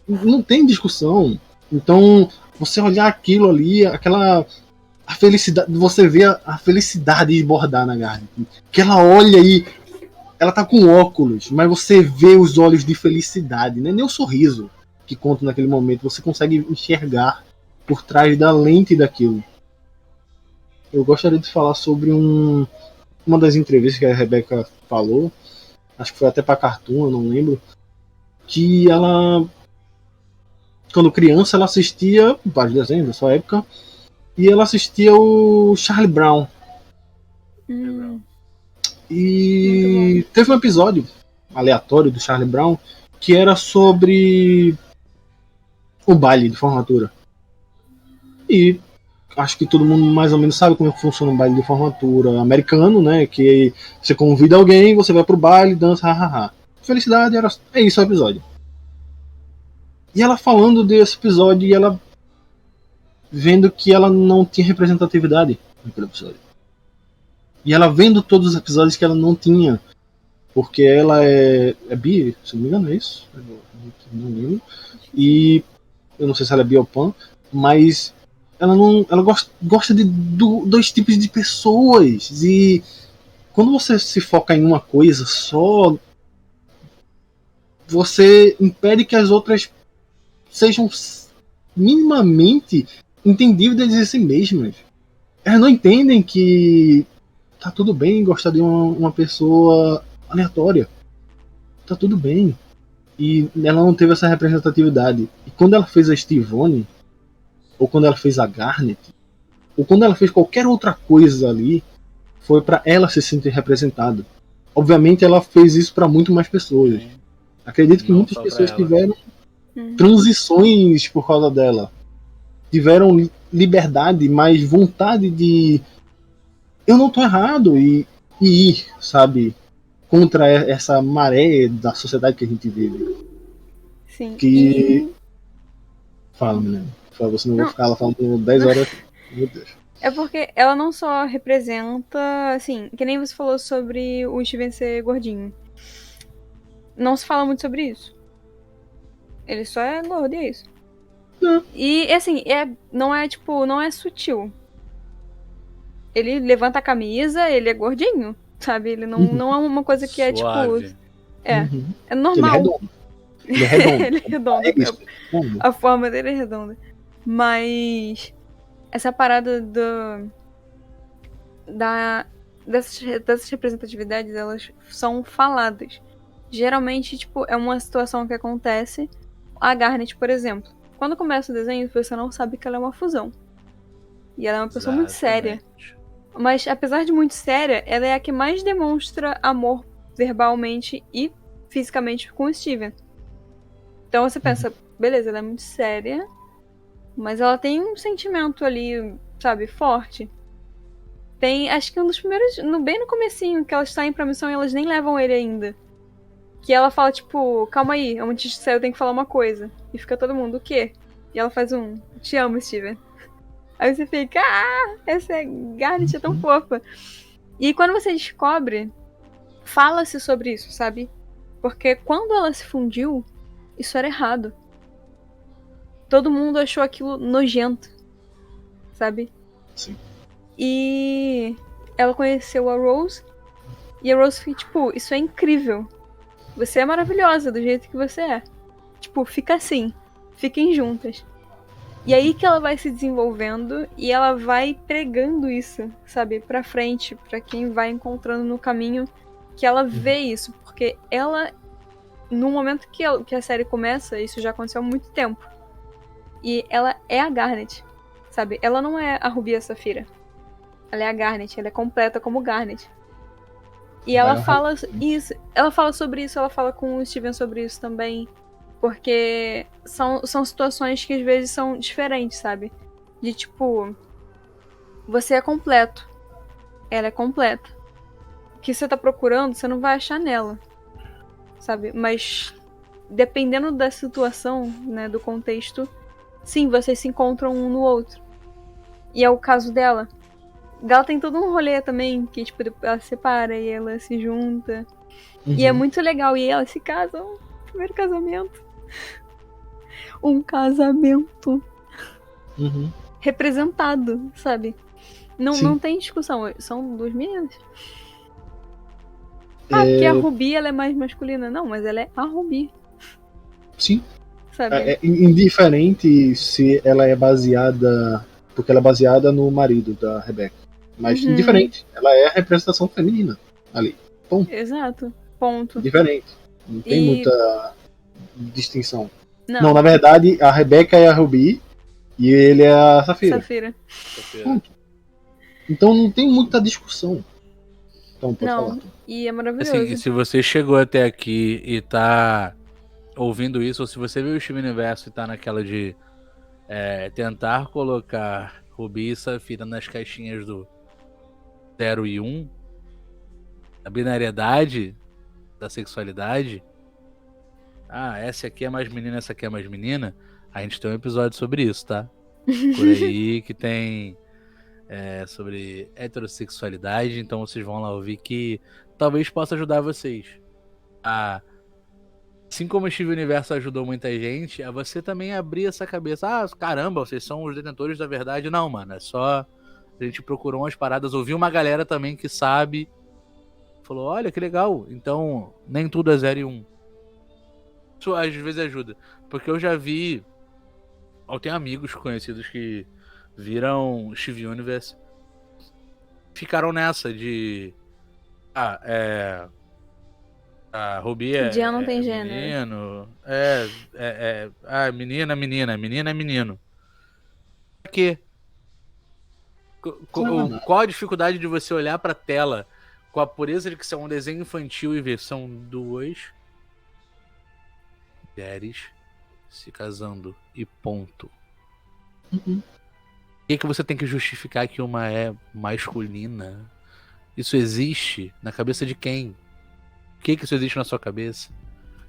Não tem discussão. Então, você olhar aquilo ali, a felicidade, você vê a felicidade de bordar na Garnet. Que ela olha e ela tá com óculos, mas você vê os olhos de felicidade, né? Nem o sorriso que conta naquele momento, você consegue enxergar por trás da lente daquilo. Eu gostaria de falar sobre uma das entrevistas que a Rebeca falou, acho que foi até pra Cartoon, eu não lembro, que ela, quando criança, ela assistia vários desenhos da sua época, e ela assistia o Charlie Brown. E teve um episódio aleatório do Charlie Brown que era sobre o baile de formatura. E acho que todo mundo mais ou menos sabe como é que funciona um baile de formatura americano, né? Que você convida alguém, você vai pro baile, dança, hahaha. Felicidade, é isso o episódio. E ela falando desse episódio e ela vendo que ela não tinha representatividade naquele episódio. E ela vendo todos os episódios que ela não tinha. Porque ela é bi, se não me engano, é isso? Eu não lembro. E eu não sei se ela é bi ou pan, mas ela gosta de dois tipos de pessoas. E quando você se foca em uma coisa só, você impede que as outras sejam minimamente entendíveis de si mesmas. Elas não entendem que tá tudo bem gostar de uma pessoa aleatória. Tá tudo bem. E ela não teve essa representatividade. E quando ela fez a Stivone, ou quando ela fez a Garnet, ou quando ela fez qualquer outra coisa ali, foi para ela se sentir representada. Obviamente ela fez isso para muito mais pessoas. Acredito que Não muitas só pessoas pra ela. tiveram transições por causa dela. Tiveram liberdade, mais vontade de eu não tô errado e ir, sabe, contra essa maré da sociedade que a gente vive. Sim. Que fala, menina. Por favor, senão eu vou ficar ela falando 10 horas. Meu Deus. É porque ela não só representa, assim, que nem você falou sobre o Steven ser gordinho. Não se fala muito sobre isso. Ele só é gordo e é isso. Não. E assim, não é tipo, não é sutil. Ele levanta a camisa, ele é gordinho, sabe? Ele não é uma coisa que é tipo. Suave. É. Uhum. É Ele é normal. redondo. Ele é redondo. Ele é redondo. É isso. Redondo. A forma dele é redonda. Mas essa parada dessas representatividades, elas são faladas. Geralmente, tipo, é uma situação que acontece. A Garnet, por exemplo. Quando começa o desenho, você não sabe que ela é uma fusão. E ela é uma pessoa muito séria. Exatamente. Mas, apesar de muito séria, ela é a que mais demonstra amor verbalmente e fisicamente com o Steven. Então você pensa, beleza, ela é muito séria, mas ela tem um sentimento ali, sabe, forte. Tem, acho que um dos primeiros, bem no comecinho, que elas saem pra missão e elas nem levam ele ainda. Que ela fala, tipo, calma aí, antes de sair eu tenho que falar uma coisa. E fica todo mundo, o quê? E ela faz te amo, Steven. Aí você fica, essa Garnet é tão fofa. E quando você descobre, fala-se sobre isso, sabe? Porque quando ela se fundiu, isso era errado. Todo mundo achou aquilo nojento, sabe? Sim. E ela conheceu a Rose. E a Rose fica, tipo, isso é incrível. Você é maravilhosa do jeito que você é. Tipo, fica assim. Fiquem juntas. E aí que ela vai se desenvolvendo e ela vai pregando isso, sabe, pra frente, pra quem vai encontrando no caminho, que ela vê isso, porque ela, no momento que a série começa, isso já aconteceu há muito tempo, e ela é a Garnet, sabe, ela não é a Ruby e a Safira, ela é a Garnet, ela é completa como Garnet. E ela fala isso, ela fala sobre isso, ela fala com o Steven sobre isso também. Porque são situações que às vezes são diferentes, sabe? De tipo, você é completo. Ela é completa. O que você tá procurando, você não vai achar nela. Sabe? Mas dependendo da situação, né, do contexto, sim, vocês se encontram um no outro. E é o caso dela. Ela tem todo um rolê também, que tipo, ela se separa e ela se junta. Uhum. E é muito legal. E elas se casam. Primeiro casamento. Um casamento representado, sabe? Não tem discussão. São duas meninas. Porque a Ruby ela é mais masculina. Não, mas ela é a Ruby. Sim. Sabe? É indiferente se ela é baseada. Porque ela é baseada no marido da Rebecca. Mas indiferente. Ela é a representação feminina ali. Ponto. Exato. Ponto. Diferente. Não tem muita distinção. Não, na verdade, a Rebecca é a Ruby e ele é a Safira. Ponto. Então não tem muita discussão. Então, pode falar. E é maravilhoso. Assim, se você chegou até aqui e tá ouvindo isso, ou se você viu o Steven Universo e tá naquela de tentar colocar Ruby e Safira nas caixinhas do 0 e 1, a binariedade da sexualidade, essa aqui é mais menina, essa aqui é mais menina, a gente tem um episódio sobre isso, tá? Por aí que tem sobre heterossexualidade, então vocês vão lá ouvir que talvez possa ajudar vocês assim como o Steven Universo ajudou muita gente, a você também abrir essa cabeça. Caramba, vocês são os detentores da verdade. Não, mano, é só a gente procurou umas paradas, ouviu uma galera também que sabe, falou, olha que legal, então nem tudo é 0 e 1. Isso às vezes ajuda, porque eu já vi, eu tenho amigos conhecidos que viram Steven Universe, ficaram nessa de a Ruby não tem gênero. Menino, menina, menina é menino. Por quê? Qual a dificuldade de você olhar pra tela com a pureza de que isso é um desenho infantil e ver são duas mulheres se casando e ponto. Por que você tem que justificar que uma é masculina? Isso existe na cabeça de quem? Por que isso existe na sua cabeça?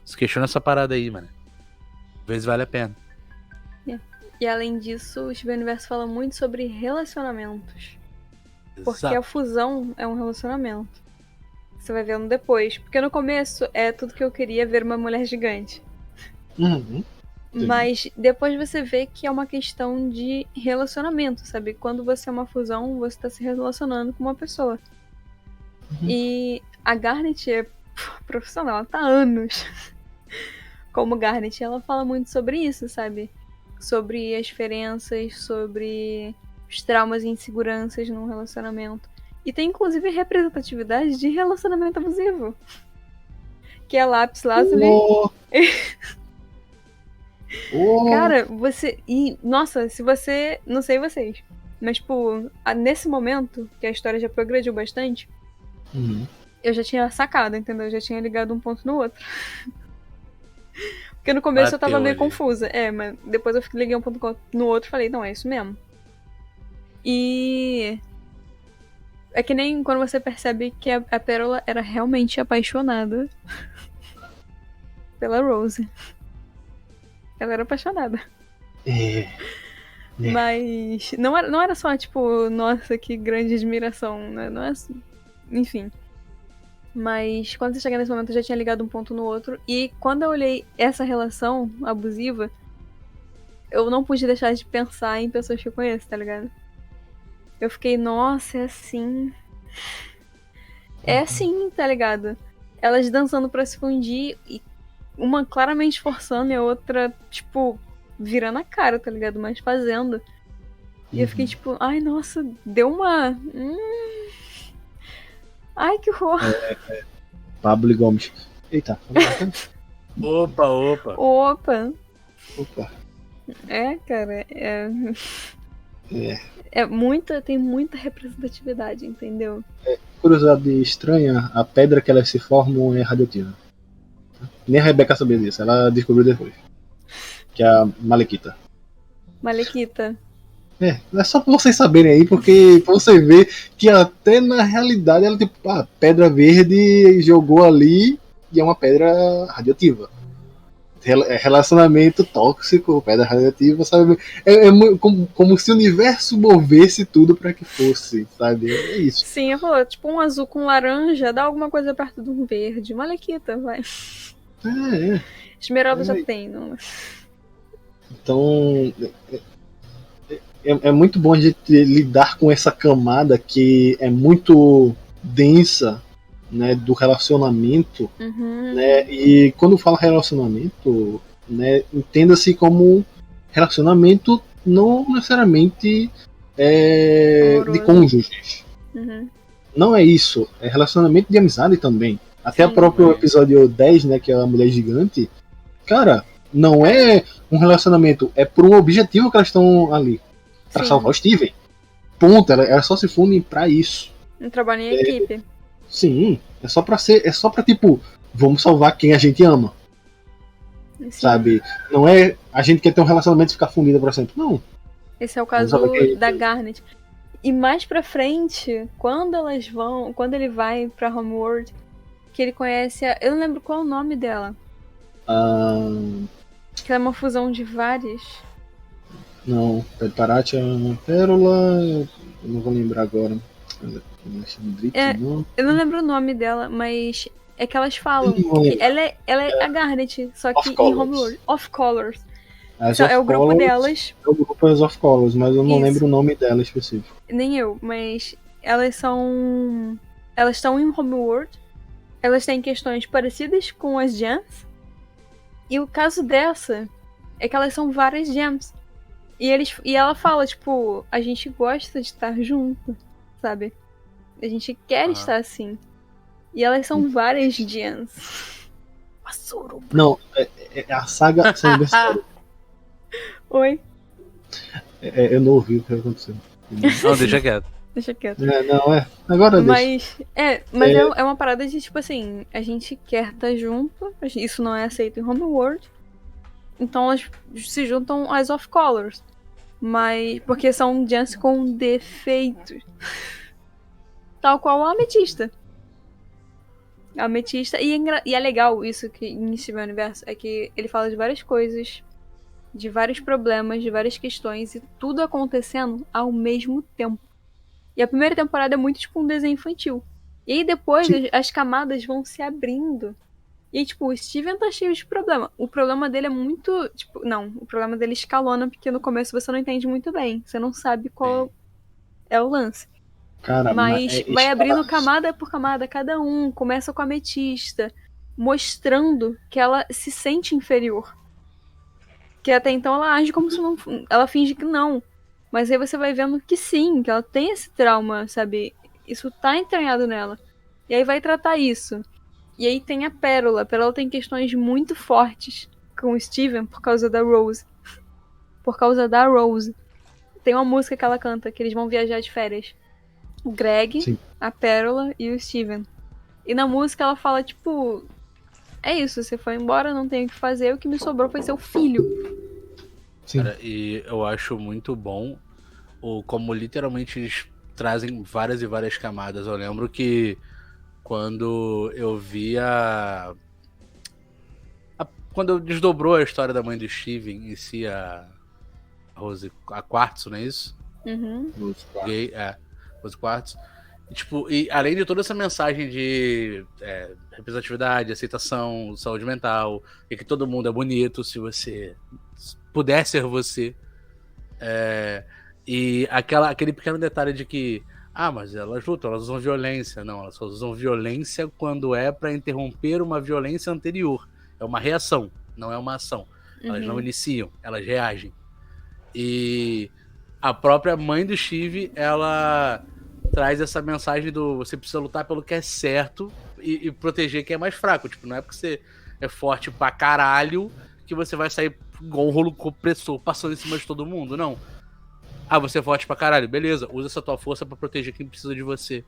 Se questiona essa parada aí, mano. Às vezes vale a pena. E além disso, o Steven Universo fala muito sobre relacionamentos. Porque a fusão é um relacionamento. Você vai vendo depois. Porque no começo é tudo que eu queria ver uma mulher gigante. Mas depois você vê que é uma questão de relacionamento, sabe? Quando você é uma fusão, você tá se relacionando com uma pessoa. E a Garnet é profissional, ela tá há anos como Garnet. Ela fala muito sobre isso, sabe? Sobre as diferenças, sobre os traumas e inseguranças num relacionamento. E tem inclusive representatividade de relacionamento abusivo. Que é Lapis Lazuli. Cara, você. E, nossa, se você. Não sei vocês. Mas, tipo, nesse momento, que a história já progrediu bastante, eu já tinha sacado, entendeu? Eu já tinha ligado um ponto no outro. Porque no começo eu tava meio confusa. Mas depois eu liguei um ponto no outro e falei, não, é isso mesmo. E. É que nem quando você percebe que a Pérola era realmente apaixonada pela Rose. Ela era apaixonada. Mas não era só, tipo, nossa, que grande admiração, né? Não é assim. Enfim. Mas quando você chega nesse momento, eu já tinha ligado um ponto no outro. E quando eu olhei essa relação abusiva, eu não pude deixar de pensar em pessoas que eu conheço, tá ligado? Eu fiquei, nossa, é assim. É assim, tá ligado? Elas dançando pra se fundir e uma claramente forçando e a outra, tipo, virando a cara, tá ligado? Mas fazendo. E eu fiquei tipo, ai, nossa, deu uma. Ai, que horror. Pablo Gomes. Eita. Opa. É, cara, é muita, tem muita representatividade, entendeu? Curiosidade estranha, a pedra que elas se formam é radioativa. Nem a Rebeca sabia disso, ela descobriu depois. Que é a Malekita. Malekita. É só pra vocês saberem aí, porque pra você ver que até na realidade ela tipo, pedra verde jogou ali e é uma pedra radioativa. Relacionamento tóxico, pedra radioativa, sabe? Como se o universo movesse tudo pra que fosse, sabe? É isso. Sim, eu falou, tipo um azul com laranja, dá alguma coisa perto de um verde. Malekita, vai. Esmeralda já tem, não. Então é muito bom a gente lidar com essa camada que é muito densa, né, do relacionamento, né, e quando fala relacionamento, né, entenda-se como relacionamento não necessariamente de cônjuges. Não é isso, é relacionamento de amizade também. Até o próprio episódio 10, né, que é a Mulher Gigante, cara, não é um relacionamento, é por um objetivo que elas estão ali. Pra salvar o Steven. Ponto, elas só se fundem pra isso. Um trabalho em equipe. Sim, é só pra tipo, vamos salvar quem a gente ama. Sim. Sabe? Não é a gente quer ter um relacionamento e ficar fundida pra sempre. Não. Esse é o caso da Garnet. E mais pra frente, quando ele vai pra Homeworld, que ele conhece eu não lembro qual é o nome dela. Que ela é uma fusão de várias. Não, Parate é uma pérola, eu não vou lembrar agora. Eu não lembro o nome dela, mas é que elas falam que ela é a Garnet, só que em Homeworld. Off Colors. É o grupo delas. É o grupo Off Colors, mas eu não lembro o nome dela específico. Nem eu, mas elas são. Elas estão em Homeworld. Elas têm questões parecidas com as Gems. E o caso dessa é que elas são várias Gems. E ela fala, tipo, a gente gosta de estar junto, sabe? A gente quer estar assim. E elas são várias Gems. Não, é a saga Aniversário. Oi? Eu não ouvi o que aconteceu. Não, deixa quieto. Deixa quieto. Agora mas é uma parada de, tipo assim, a gente quer estar junto, isso não é aceito em Homeworld. Então elas se juntam às Off Colors. Mas. Porque são Gems com defeitos. Tal qual a Ametista. A Ametista. E é legal isso que em Steven Universo. É que ele fala de várias coisas. De vários problemas, de várias questões. E tudo acontecendo ao mesmo tempo. E a primeira temporada é muito tipo um desenho infantil. E aí depois as camadas vão se abrindo. E aí, tipo, o Steven tá cheio de problema. O problema dele é muito. Tipo, não, o problema dele escalona, porque no começo você não entende muito bem. Você não sabe qual é o lance. Cara, Mas vai abrindo camada por camada, cada um. Começa com a Ametista, mostrando que ela se sente inferior. Que até então ela age como se não. Ela finge que não. Mas aí você vai vendo que sim, que ela tem esse trauma, sabe? Isso tá entranhado nela. E aí vai tratar isso. E aí tem a Pérola. A Pérola tem questões muito fortes com o Steven por causa da Rose. Por causa da Rose. Tem uma música que ela canta, que eles vão viajar de férias. O Greg, Sim. a Pérola e o Steven. E na música ela fala, tipo... É isso, você foi embora, não tem o que fazer, o que me sobrou foi seu filho. Sim. Cara, e eu acho muito bom como literalmente eles trazem várias e várias camadas. Eu lembro que quando eu vi quando desdobrou a história da mãe do Steven em si, a Rose, a Quartzo, não é isso? Uhum. Gay, Rose Quartzo. E, tipo, e além de toda essa mensagem de representatividade, aceitação, saúde mental, e que todo mundo é bonito se você puder ser você. E aquele pequeno detalhe de que mas elas lutam, elas usam violência. Não, elas só usam violência quando é pra interromper uma violência anterior. É uma reação, não é uma ação. Elas não iniciam, elas reagem. E a própria mãe do Steve, ela traz essa mensagem do você precisa lutar pelo que é certo e proteger quem é mais fraco. Tipo, não é porque você é forte pra caralho que você vai sair igual um rolo compressor passando em cima de todo mundo, não. Você é forte pra caralho, beleza, usa essa tua força pra proteger quem precisa de você.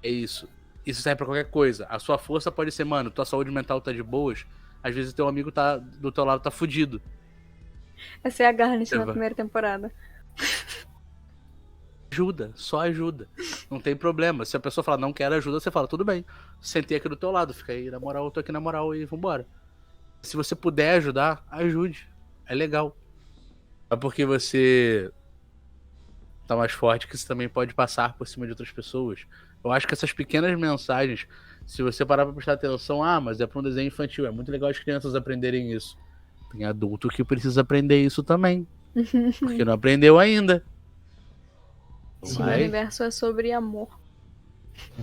É isso. Isso serve pra qualquer coisa. A sua força pode ser, mano, tua saúde mental tá de boas, às vezes teu amigo tá do teu lado, tá fudido. Essa é a Garnet na primeira temporada. Ajuda, só ajuda. Não tem problema. Se a pessoa falar não quero ajuda, você fala, tudo bem, sentei aqui do teu lado, fica aí na moral, eu tô aqui na moral e vambora. Se você puder ajudar, ajude. É legal. É porque você tá mais forte que você também pode passar por cima de outras pessoas. Eu acho que essas pequenas mensagens, se você parar pra prestar atenção, mas é pra um desenho infantil, é muito legal as crianças aprenderem isso. Tem adulto que precisa aprender isso também. Porque não aprendeu ainda. Sim, o universo é sobre amor.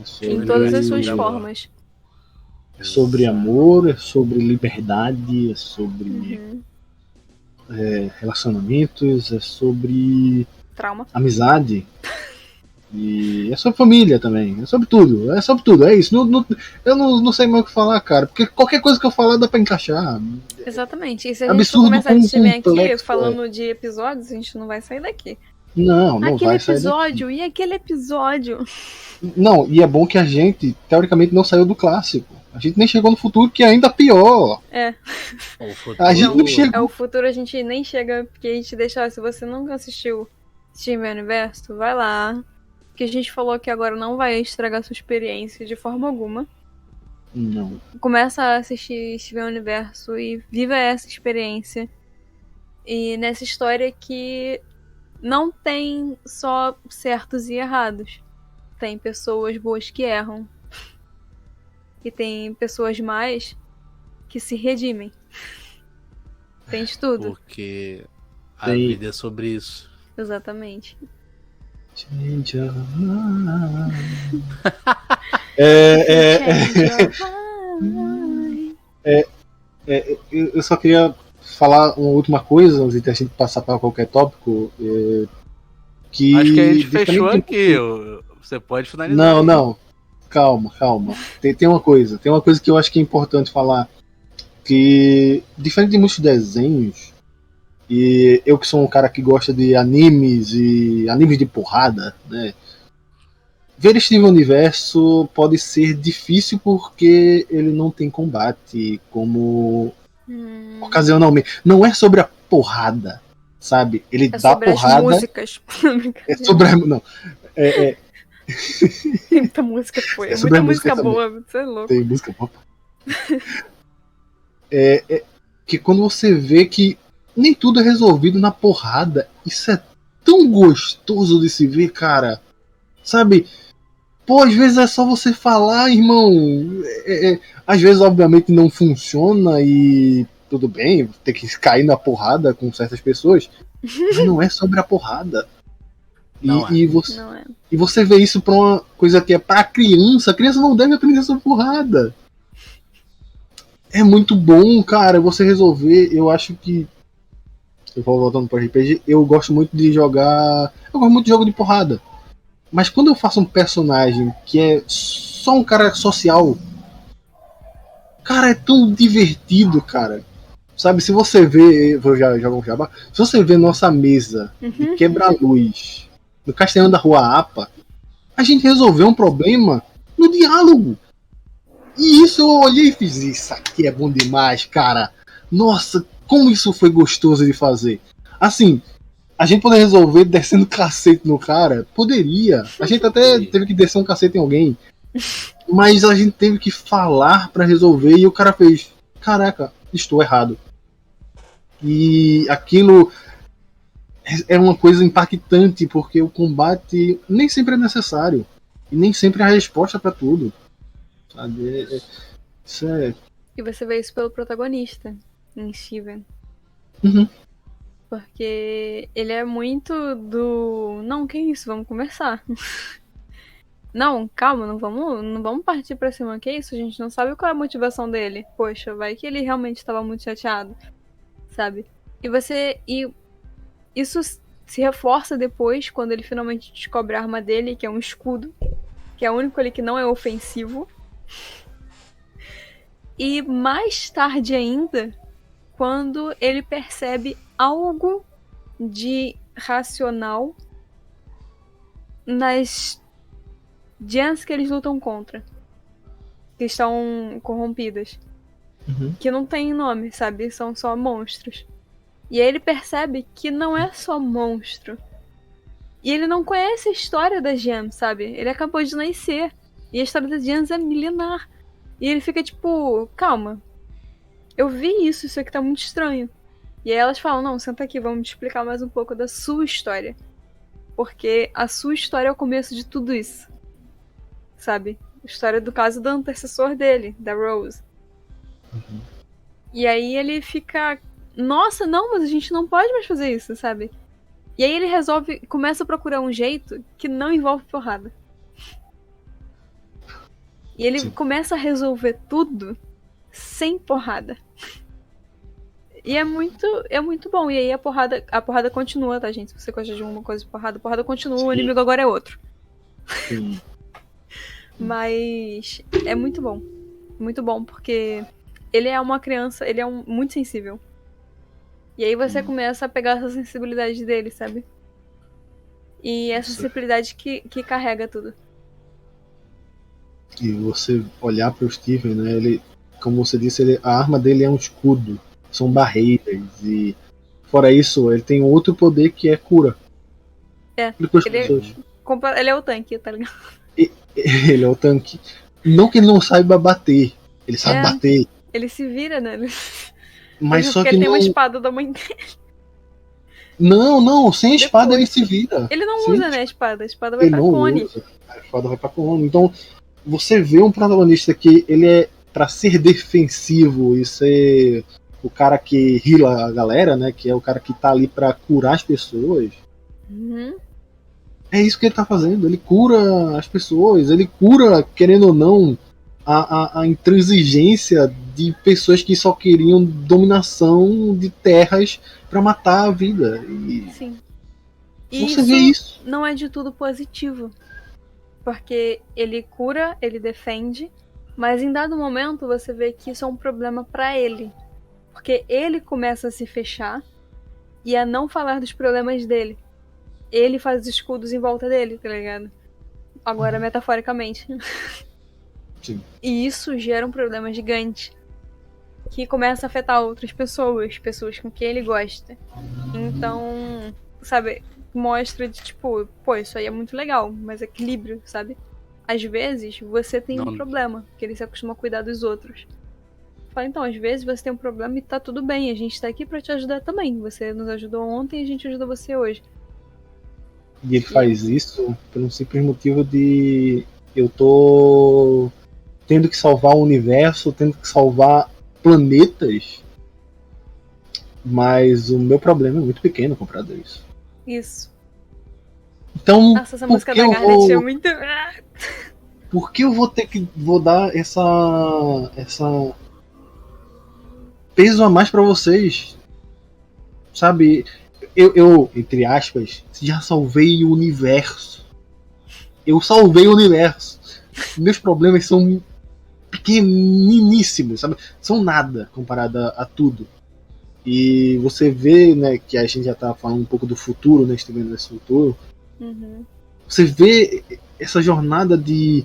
Sobre... Em todas as suas formas. É sobre amor, é sobre liberdade, é sobre relacionamentos, é sobre trauma, amizade. E é sobre família também, é sobre tudo, é isso. Eu não sei mais o que falar, cara, porque qualquer coisa que eu falar dá pra encaixar. Exatamente, e se a gente for começar a estimer aqui falando de episódios, a gente não vai sair daqui. Não aquele vai sair episódio, daqui. E aquele episódio? Não, e é bom que a gente, teoricamente, não saiu do clássico. A gente nem chegou no futuro, que é ainda pior. A gente não chegou. O futuro a gente nem chega, porque a gente deixa, se você nunca assistiu Steven Universo, vai lá. Porque a gente falou que agora não vai estragar sua experiência de forma alguma. Não. Começa a assistir Steven Universo e viva essa experiência. E nessa história que não tem só certos e errados. Tem pessoas boas que erram. E tem pessoas más que se redimem. Tem de tudo. Porque a vida é sobre isso. Exatamente. Change your eu só queria falar uma última coisa antes de a gente passar para qualquer tópico. Que acho que a gente fechou aqui. Você pode finalizar. Não. Calma. Tem uma coisa que eu acho que é importante falar. Que, diferente de muitos desenhos, e eu que sou um cara que gosta de animes e animes de porrada, né? Ver Steven Universo pode ser difícil porque ele não tem combate como ocasionalmente. Não é sobre a porrada, sabe? Ele dá sobre porrada. As músicas. É sobre a, não. Tem muita música foi. É muita música boa, você é louco. Tem música boa. Que quando você vê que nem tudo é resolvido na porrada, isso é tão gostoso de se ver, cara. Sabe? Pô, às vezes é só você falar, irmão. Às vezes, obviamente, não funciona e tudo bem, tem que cair na porrada com certas pessoas, mas não é sobre a porrada. Não é. E você, Não é. e você vê isso pra uma coisa que é pra criança. A criança não deve aprender sobre porrada. É muito bom, cara, você resolver. Eu acho que. Eu vou voltando pro RPG. Eu gosto muito de jogar. Eu gosto muito de jogo de porrada. Mas quando eu faço um personagem que é só um cara social. Cara, é tão divertido, cara. Sabe, se você vê. Vou já jogar um jabá. Se você vê nossa mesa de quebra-luz no Castellano da Rua APA, a gente resolveu um problema no diálogo. E isso eu olhei e fiz, isso aqui é bom demais, cara. Nossa, como isso foi gostoso de fazer. Assim, a gente poder resolver descendo cacete no cara, poderia. A gente até teve que descer um cacete em alguém. Mas a gente teve que falar pra resolver e o cara fez, caraca, estou errado. E aquilo é uma coisa impactante, porque o combate nem sempre é necessário. E nem sempre é a resposta pra tudo. Sabe? Isso é. E você vê isso pelo protagonista, em Steven. Uhum. Porque ele é muito do. Não, que isso? Vamos conversar. Não, calma, não vamos partir pra cima. Que isso? A gente não sabe qual é a motivação dele. Poxa, vai que ele realmente estava muito chateado. Sabe? E isso se reforça depois, quando ele finalmente descobre a arma dele, que é um escudo. Que é o único ali que não é ofensivo. E mais tarde ainda, quando ele percebe algo de racional nas Giants que eles lutam contra. Que estão corrompidas. Uhum. Que não tem nome, sabe? São só monstros. E aí ele percebe que não é só monstro. E ele não conhece a história da Giants, sabe? Ele acabou de nascer. E a história da Giants é milenar. E ele fica tipo, calma. Eu vi isso aqui tá muito estranho. E aí elas falam, não, senta aqui, vamos te explicar mais um pouco da sua história. Porque a sua história é o começo de tudo isso. Sabe? A história do caso do antecessor dele, da Rose. Uhum. E aí ele fica, nossa, não, mas a gente não pode mais fazer isso, sabe? E aí ele começa a procurar um jeito que não envolve porrada. E ele começa a resolver tudo sem porrada. E é muito bom. E aí a porrada continua, tá, gente? Se você gosta de uma coisa de porrada, a porrada continua, Sim. O inimigo agora é outro. Sim. Mas é muito bom. Muito bom, porque ele é uma criança, ele é muito sensível. E aí você começa a pegar essa sensibilidade dele, sabe? E essa sensibilidade que carrega tudo. E você olhar para o Steven, né? Ele, como você disse, a arma dele é um escudo, são barreiras e fora isso, ele tem outro poder que é cura. Ele é o tanque, tá ligado? Ele é o tanque. Não que ele não saiba bater, ele sabe bater. Ele se vira, né? Mas só que ele não... tem uma espada da mãe dele. Não, sem espada ele se vira. Ele não usa, né, a espada. A espada vai pra Connie. A espada vai pra Connie. Então, você vê um protagonista que ele é pra ser defensivo e ser o cara que heala a galera, né? Que é o cara que tá ali pra curar as pessoas. Uhum. É isso que ele tá fazendo. Ele cura as pessoas. Ele cura, querendo ou não, a intransigência de pessoas que só queriam dominação de terras pra matar a vida. Sim. E você vê isso. Não é de tudo positivo. Porque ele cura, ele defende, mas em dado momento você vê que isso é um problema pra ele. Porque ele começa a se fechar e a não falar dos problemas dele. Ele faz escudos em volta dele, tá ligado? Agora, metaforicamente. Sim. E isso gera um problema gigante. Que começa a afetar outras pessoas com quem ele gosta. Então, sabe, mostra de tipo, pô, isso aí é muito legal, mas equilíbrio, sabe? Às vezes você tem um problema, porque ele se acostuma a cuidar dos outros. Fala, então, às vezes você tem um problema e tá tudo bem, a gente tá aqui pra te ajudar também. Você nos ajudou ontem e a gente ajuda você hoje. E ele faz isso por um simples motivo de Eu tô tendo que salvar o universo, tendo que salvar planetas, mas o meu problema é muito pequeno comparado a isso. Isso. Então, Nossa, essa música da Garnet é muito. por que eu vou dar essa peso a mais pra vocês? Sabe, eu, entre aspas, já salvei o universo. Eu salvei o universo. Meus problemas são pequeniníssimos, sabe? São nada comparado a tudo. E você vê, né, que a gente já tá falando um pouco do futuro, né, estivendo nesse futuro. Uhum. Você vê essa jornada de,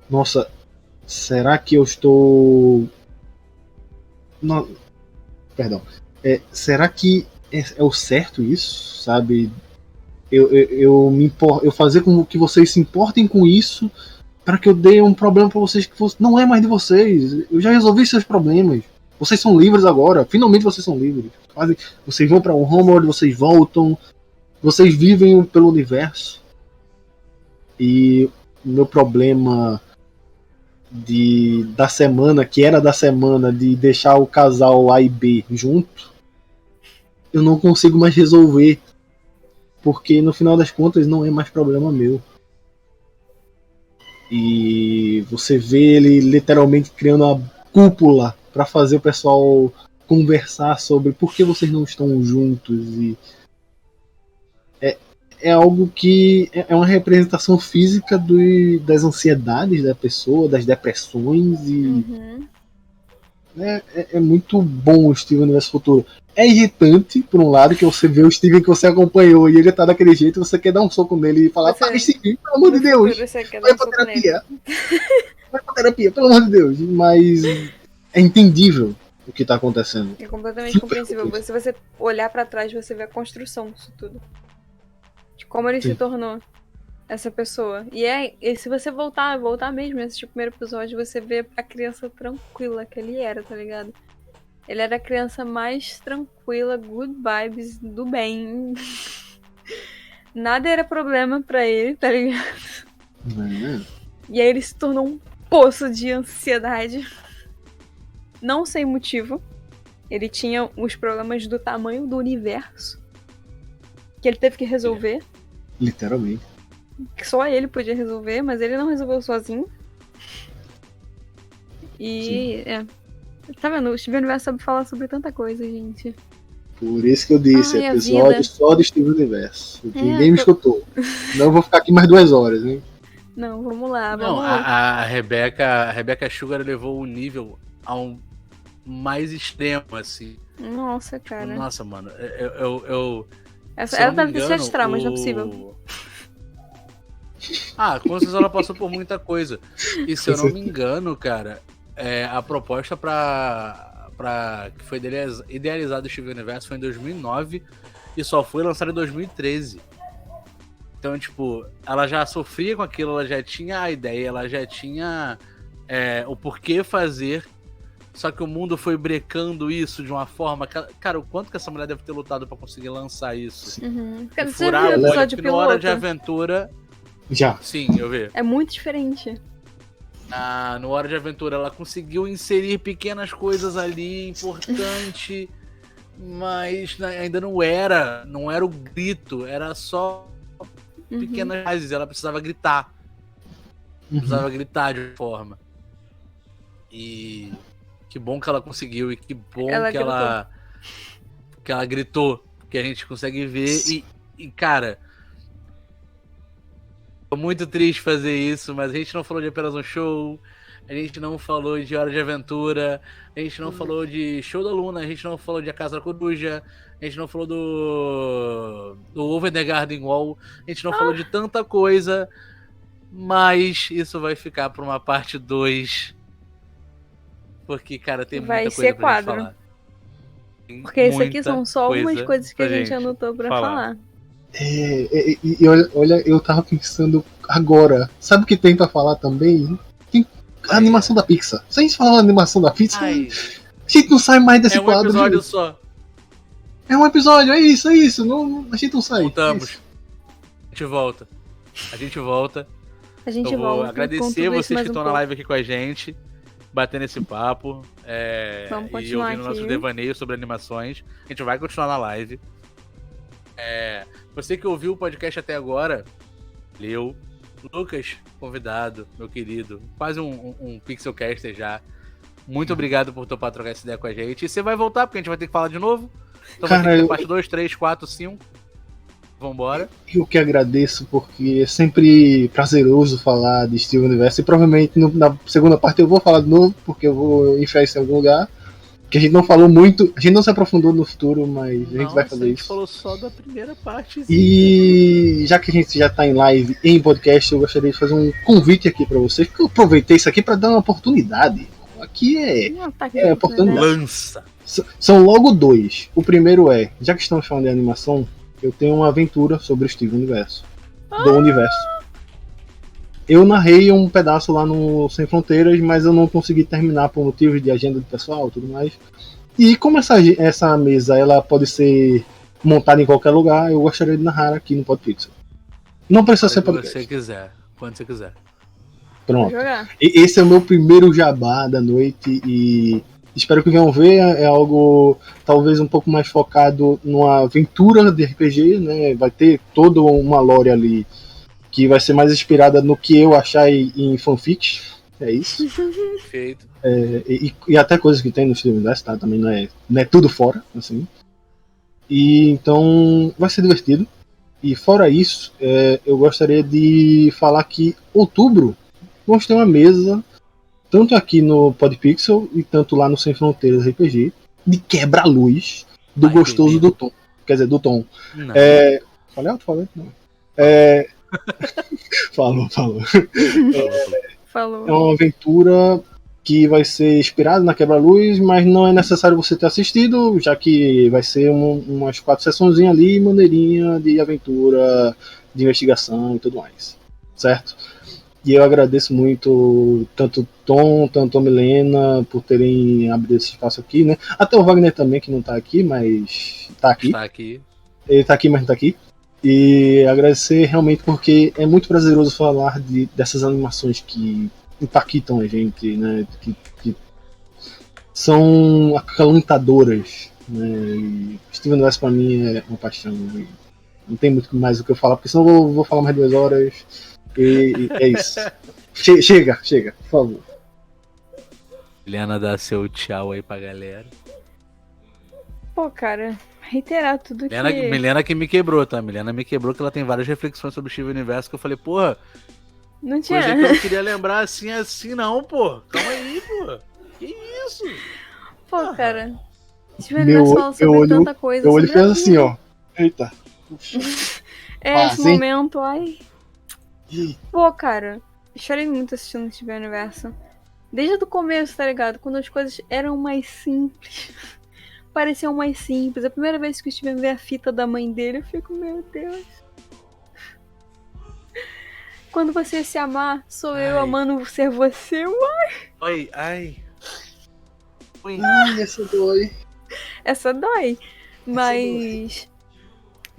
nossa, será que eu estou... Não, perdão. Será que é o certo isso, sabe? Eu fazer com que vocês se importem com isso para que eu dê um problema para vocês que não é mais de vocês. Eu já resolvi seus problemas. Vocês são livres agora. Finalmente vocês são livres. Vocês vão para um Homeworld, vocês voltam. Vocês vivem pelo universo. E o meu problema da semana, que era da semana de deixar o casal A e B junto, eu não consigo mais resolver. Porque no final das contas não é mais problema meu. E você vê ele literalmente criando uma cúpula para fazer o pessoal conversar sobre por que vocês não estão juntos. E é algo que é uma representação física das ansiedades da pessoa, das depressões. E é muito bom o Steven Universo Futuro. É irritante, por um lado, que você vê o Steven que você acompanhou e ele tá daquele jeito, você quer dar um soco nele e falar: para, Steven, pelo amor de Deus, vai pra terapia. Vai pra terapia, pelo amor de Deus. Mas é entendível o que tá acontecendo. É completamente compreensível. Se você olhar pra trás, você vê a construção disso tudo. De como ele se tornou essa pessoa. E se você voltar mesmo nesse primeiro episódio, você vê a criança tranquila que ele era, tá ligado? Ele era a criança mais tranquila, good vibes, do bem. Nada era problema pra ele, tá ligado? E aí ele se tornou um poço de ansiedade. Não sem motivo. Ele tinha os problemas do tamanho do universo que ele teve que resolver. Literalmente. Que só ele podia resolver, mas ele não resolveu sozinho. E tá vendo? O Steven Universo sabe falar sobre tanta coisa, gente. Por isso que eu disse, episódio só do Steven Universo. Ninguém me escutou. Não, eu vou ficar aqui mais 2 horas, hein? Não, vamos lá. A Rebecca Sugar levou o nível a um mais extremo, assim. Nossa, cara. Nossa, mano. Ela deve ter cheio de traumas, não é possível. Com certeza ela passou por muita coisa. E se eu não me engano, cara, a proposta que foi idealizado o Steven Universe foi em 2009 e só foi lançado em 2013. Então, tipo, ela já sofria com aquilo, ela já tinha a ideia, ela já tinha o porquê fazer, só que o mundo foi brecando isso de uma forma... Cara, o quanto que essa mulher deve ter lutado pra conseguir lançar isso? Furar o episódio piloto. Na Hora de Aventura... Já. Sim, eu vi. É muito diferente. No Hora de Aventura ela conseguiu inserir pequenas coisas ali, importante, mas ainda não era o grito, era só pequenas frases, ela precisava gritar. Precisava gritar de forma. E que bom que ela conseguiu, e que bom que ela gritou, que a gente consegue ver. E cara, tô muito triste fazer isso, mas a gente não falou de apenas um show, a gente não falou de Hora de Aventura, a gente não falou de Show da Luna, a gente não falou de A Casa da Coruja, a gente não falou do Over the Garden Wall, a gente não falou de tanta coisa, mas isso vai ficar pra uma parte 2. Porque, cara, tem muita coisa pra gente falar. Porque isso aqui são só algumas coisas que a gente anotou pra falar. E olha, eu tava pensando agora, sabe o que tem pra falar também? Tem a animação da Pixar. Se a gente falar na animação da Pixar, a gente não sai mais desse quadro. É um episódio só. É um episódio, é isso. Não, a gente não sai. Voltamos. A gente volta. A gente Eu vou volta com agradecer tudo isso vocês que mais um estão na pouco. live aqui com a gente, batendo esse papo, Vamos e continuar ouvindo nossos aqui. devaneios sobre animações. A gente vai continuar na live. Você que ouviu o podcast até agora, leu. Lucas, convidado, meu querido, quase um Pixelcaster já. Muito obrigado por topar trocar essa ideia com a gente. E você vai voltar, porque a gente vai ter que falar de novo. Então vai ter que ter parte 2, 3, 4, 5. Vambora. Eu que agradeço, porque é sempre prazeroso falar de Steven Universe. E provavelmente na segunda parte eu vou falar de novo, porque eu vou enfiar isso em algum lugar. Que a gente não falou muito, a gente não se aprofundou no futuro, mas a gente vai fazer A gente isso. falou só da primeira parte. E já que a gente já está em live em podcast, eu gostaria de fazer um convite aqui para vocês, porque eu aproveitei isso aqui para dar uma oportunidade. Aqui Um ataque é de oportunidade. Lança. São logo dois. O primeiro é, já que estamos falando de animação, eu tenho uma aventura sobre o Steven Universo. Do universo. Eu narrei um pedaço lá no Sem Fronteiras, mas eu não consegui terminar por motivos de agenda do pessoal e tudo mais. E como essa mesa ela pode ser montada em qualquer lugar, eu gostaria de narrar aqui no Podpixel. Não precisa ser Quando podcast. você quiser. Quando você quiser. Vou Pronto. jogar. Esse é o meu primeiro jabá da noite e espero que venham ver. É algo talvez um pouco mais focado numa aventura de RPG, né? Vai ter toda uma lore ali que vai ser mais inspirada no que eu achar em fanfics. É isso. Perfeito. E até coisas que tem no Steven Universe, tá? Também não é tudo fora, assim. E então vai ser divertido. E fora isso, eu gostaria de falar que outubro vamos ter uma mesa, tanto aqui no Podpixel e tanto lá no Sem Fronteiras RPG, de quebra-luz do Ai, gostoso beleza. do Tom. Quer dizer, do Tom. Não. Falei alto? Falei? Não. Falou. Falou. É uma aventura que vai ser inspirada na quebra-luz, mas não é necessário você ter assistido, já que vai ser umas 4 sessõezinhas ali, maneirinha de aventura, de investigação e tudo mais. Certo? E eu agradeço muito tanto Tom, tanto a Milena por terem abrido esse espaço aqui, né? Até o Wagner também, que não tá aqui, mas tá aqui. Está aqui. Ele tá aqui, mas não tá aqui. E agradecer realmente porque é muito prazeroso falar dessas animações que impactam a gente, né? Que são acalantadoras, né? E Steven Universe pra mim é uma paixão. Não tem muito mais o que eu falar, porque senão eu vou falar mais 2 horas. E é isso. Chega, por favor. Helena, dá seu tchau aí pra galera. Pô, cara, reiterar tudo Milena que me quebrou, tá? Milena me quebrou que ela tem várias reflexões sobre o Steven Universe que eu falei, porra, não tinha. coisa que eu não queria lembrar assim não, pô. Calma aí, pô. Que isso? Pô, cara. Se tiver Meu falando sobre tanta coisa. Meu olho sobre fez a assim, vida. ó. Eita. Puxa. Esse hein? momento, ai. Pô, cara, chorei muito assistindo Steven Universo. Desde o começo, tá ligado? Quando as coisas eram mais simples. Pareciam mais simples. A primeira vez que o Steven vê a fita da mãe dele, eu fico, meu Deus. Quando você se amar, sou eu amando ser você. Oi, ai. Oi. Ai, essa dói. Essa dói. Mas.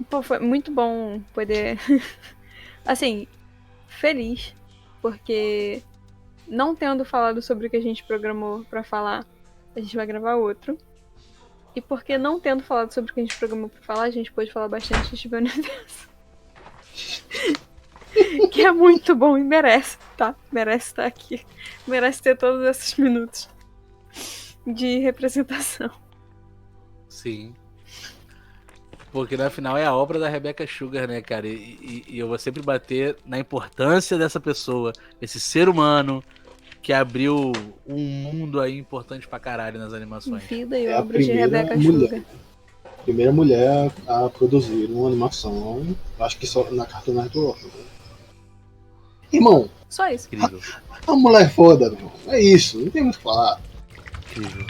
Pô, foi muito bom poder. Assim, feliz. Porque não tendo falado sobre o que a gente programou pra falar, a gente vai gravar outro. E porque não tendo falado sobre o que a gente programou pra falar, a gente pôde falar bastante de Steven Universe. Que é muito bom e merece, tá? Merece estar aqui. Merece ter todos esses minutos de representação. Sim. Porque na final é a obra da Rebecca Sugar, né, cara? E eu vou sempre bater na importância dessa pessoa, esse ser humano que abriu um mundo aí importante pra caralho nas animações. Vida e É a obra de primeira Rebecca mulher. Sugar. Primeira mulher a produzir uma animação, acho que só na Cartoon Network. Irmão, Só isso. Incrível, a mulher é foda, meu irmão. É isso, não tem muito o que falar. incrível.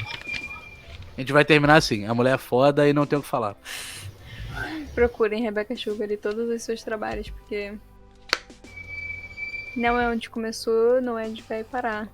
A gente vai terminar assim, a mulher é foda e não tem o que falar. Procurem Rebecca Sugar e todos os seus trabalhos, porque não é onde começou, não é onde vai parar.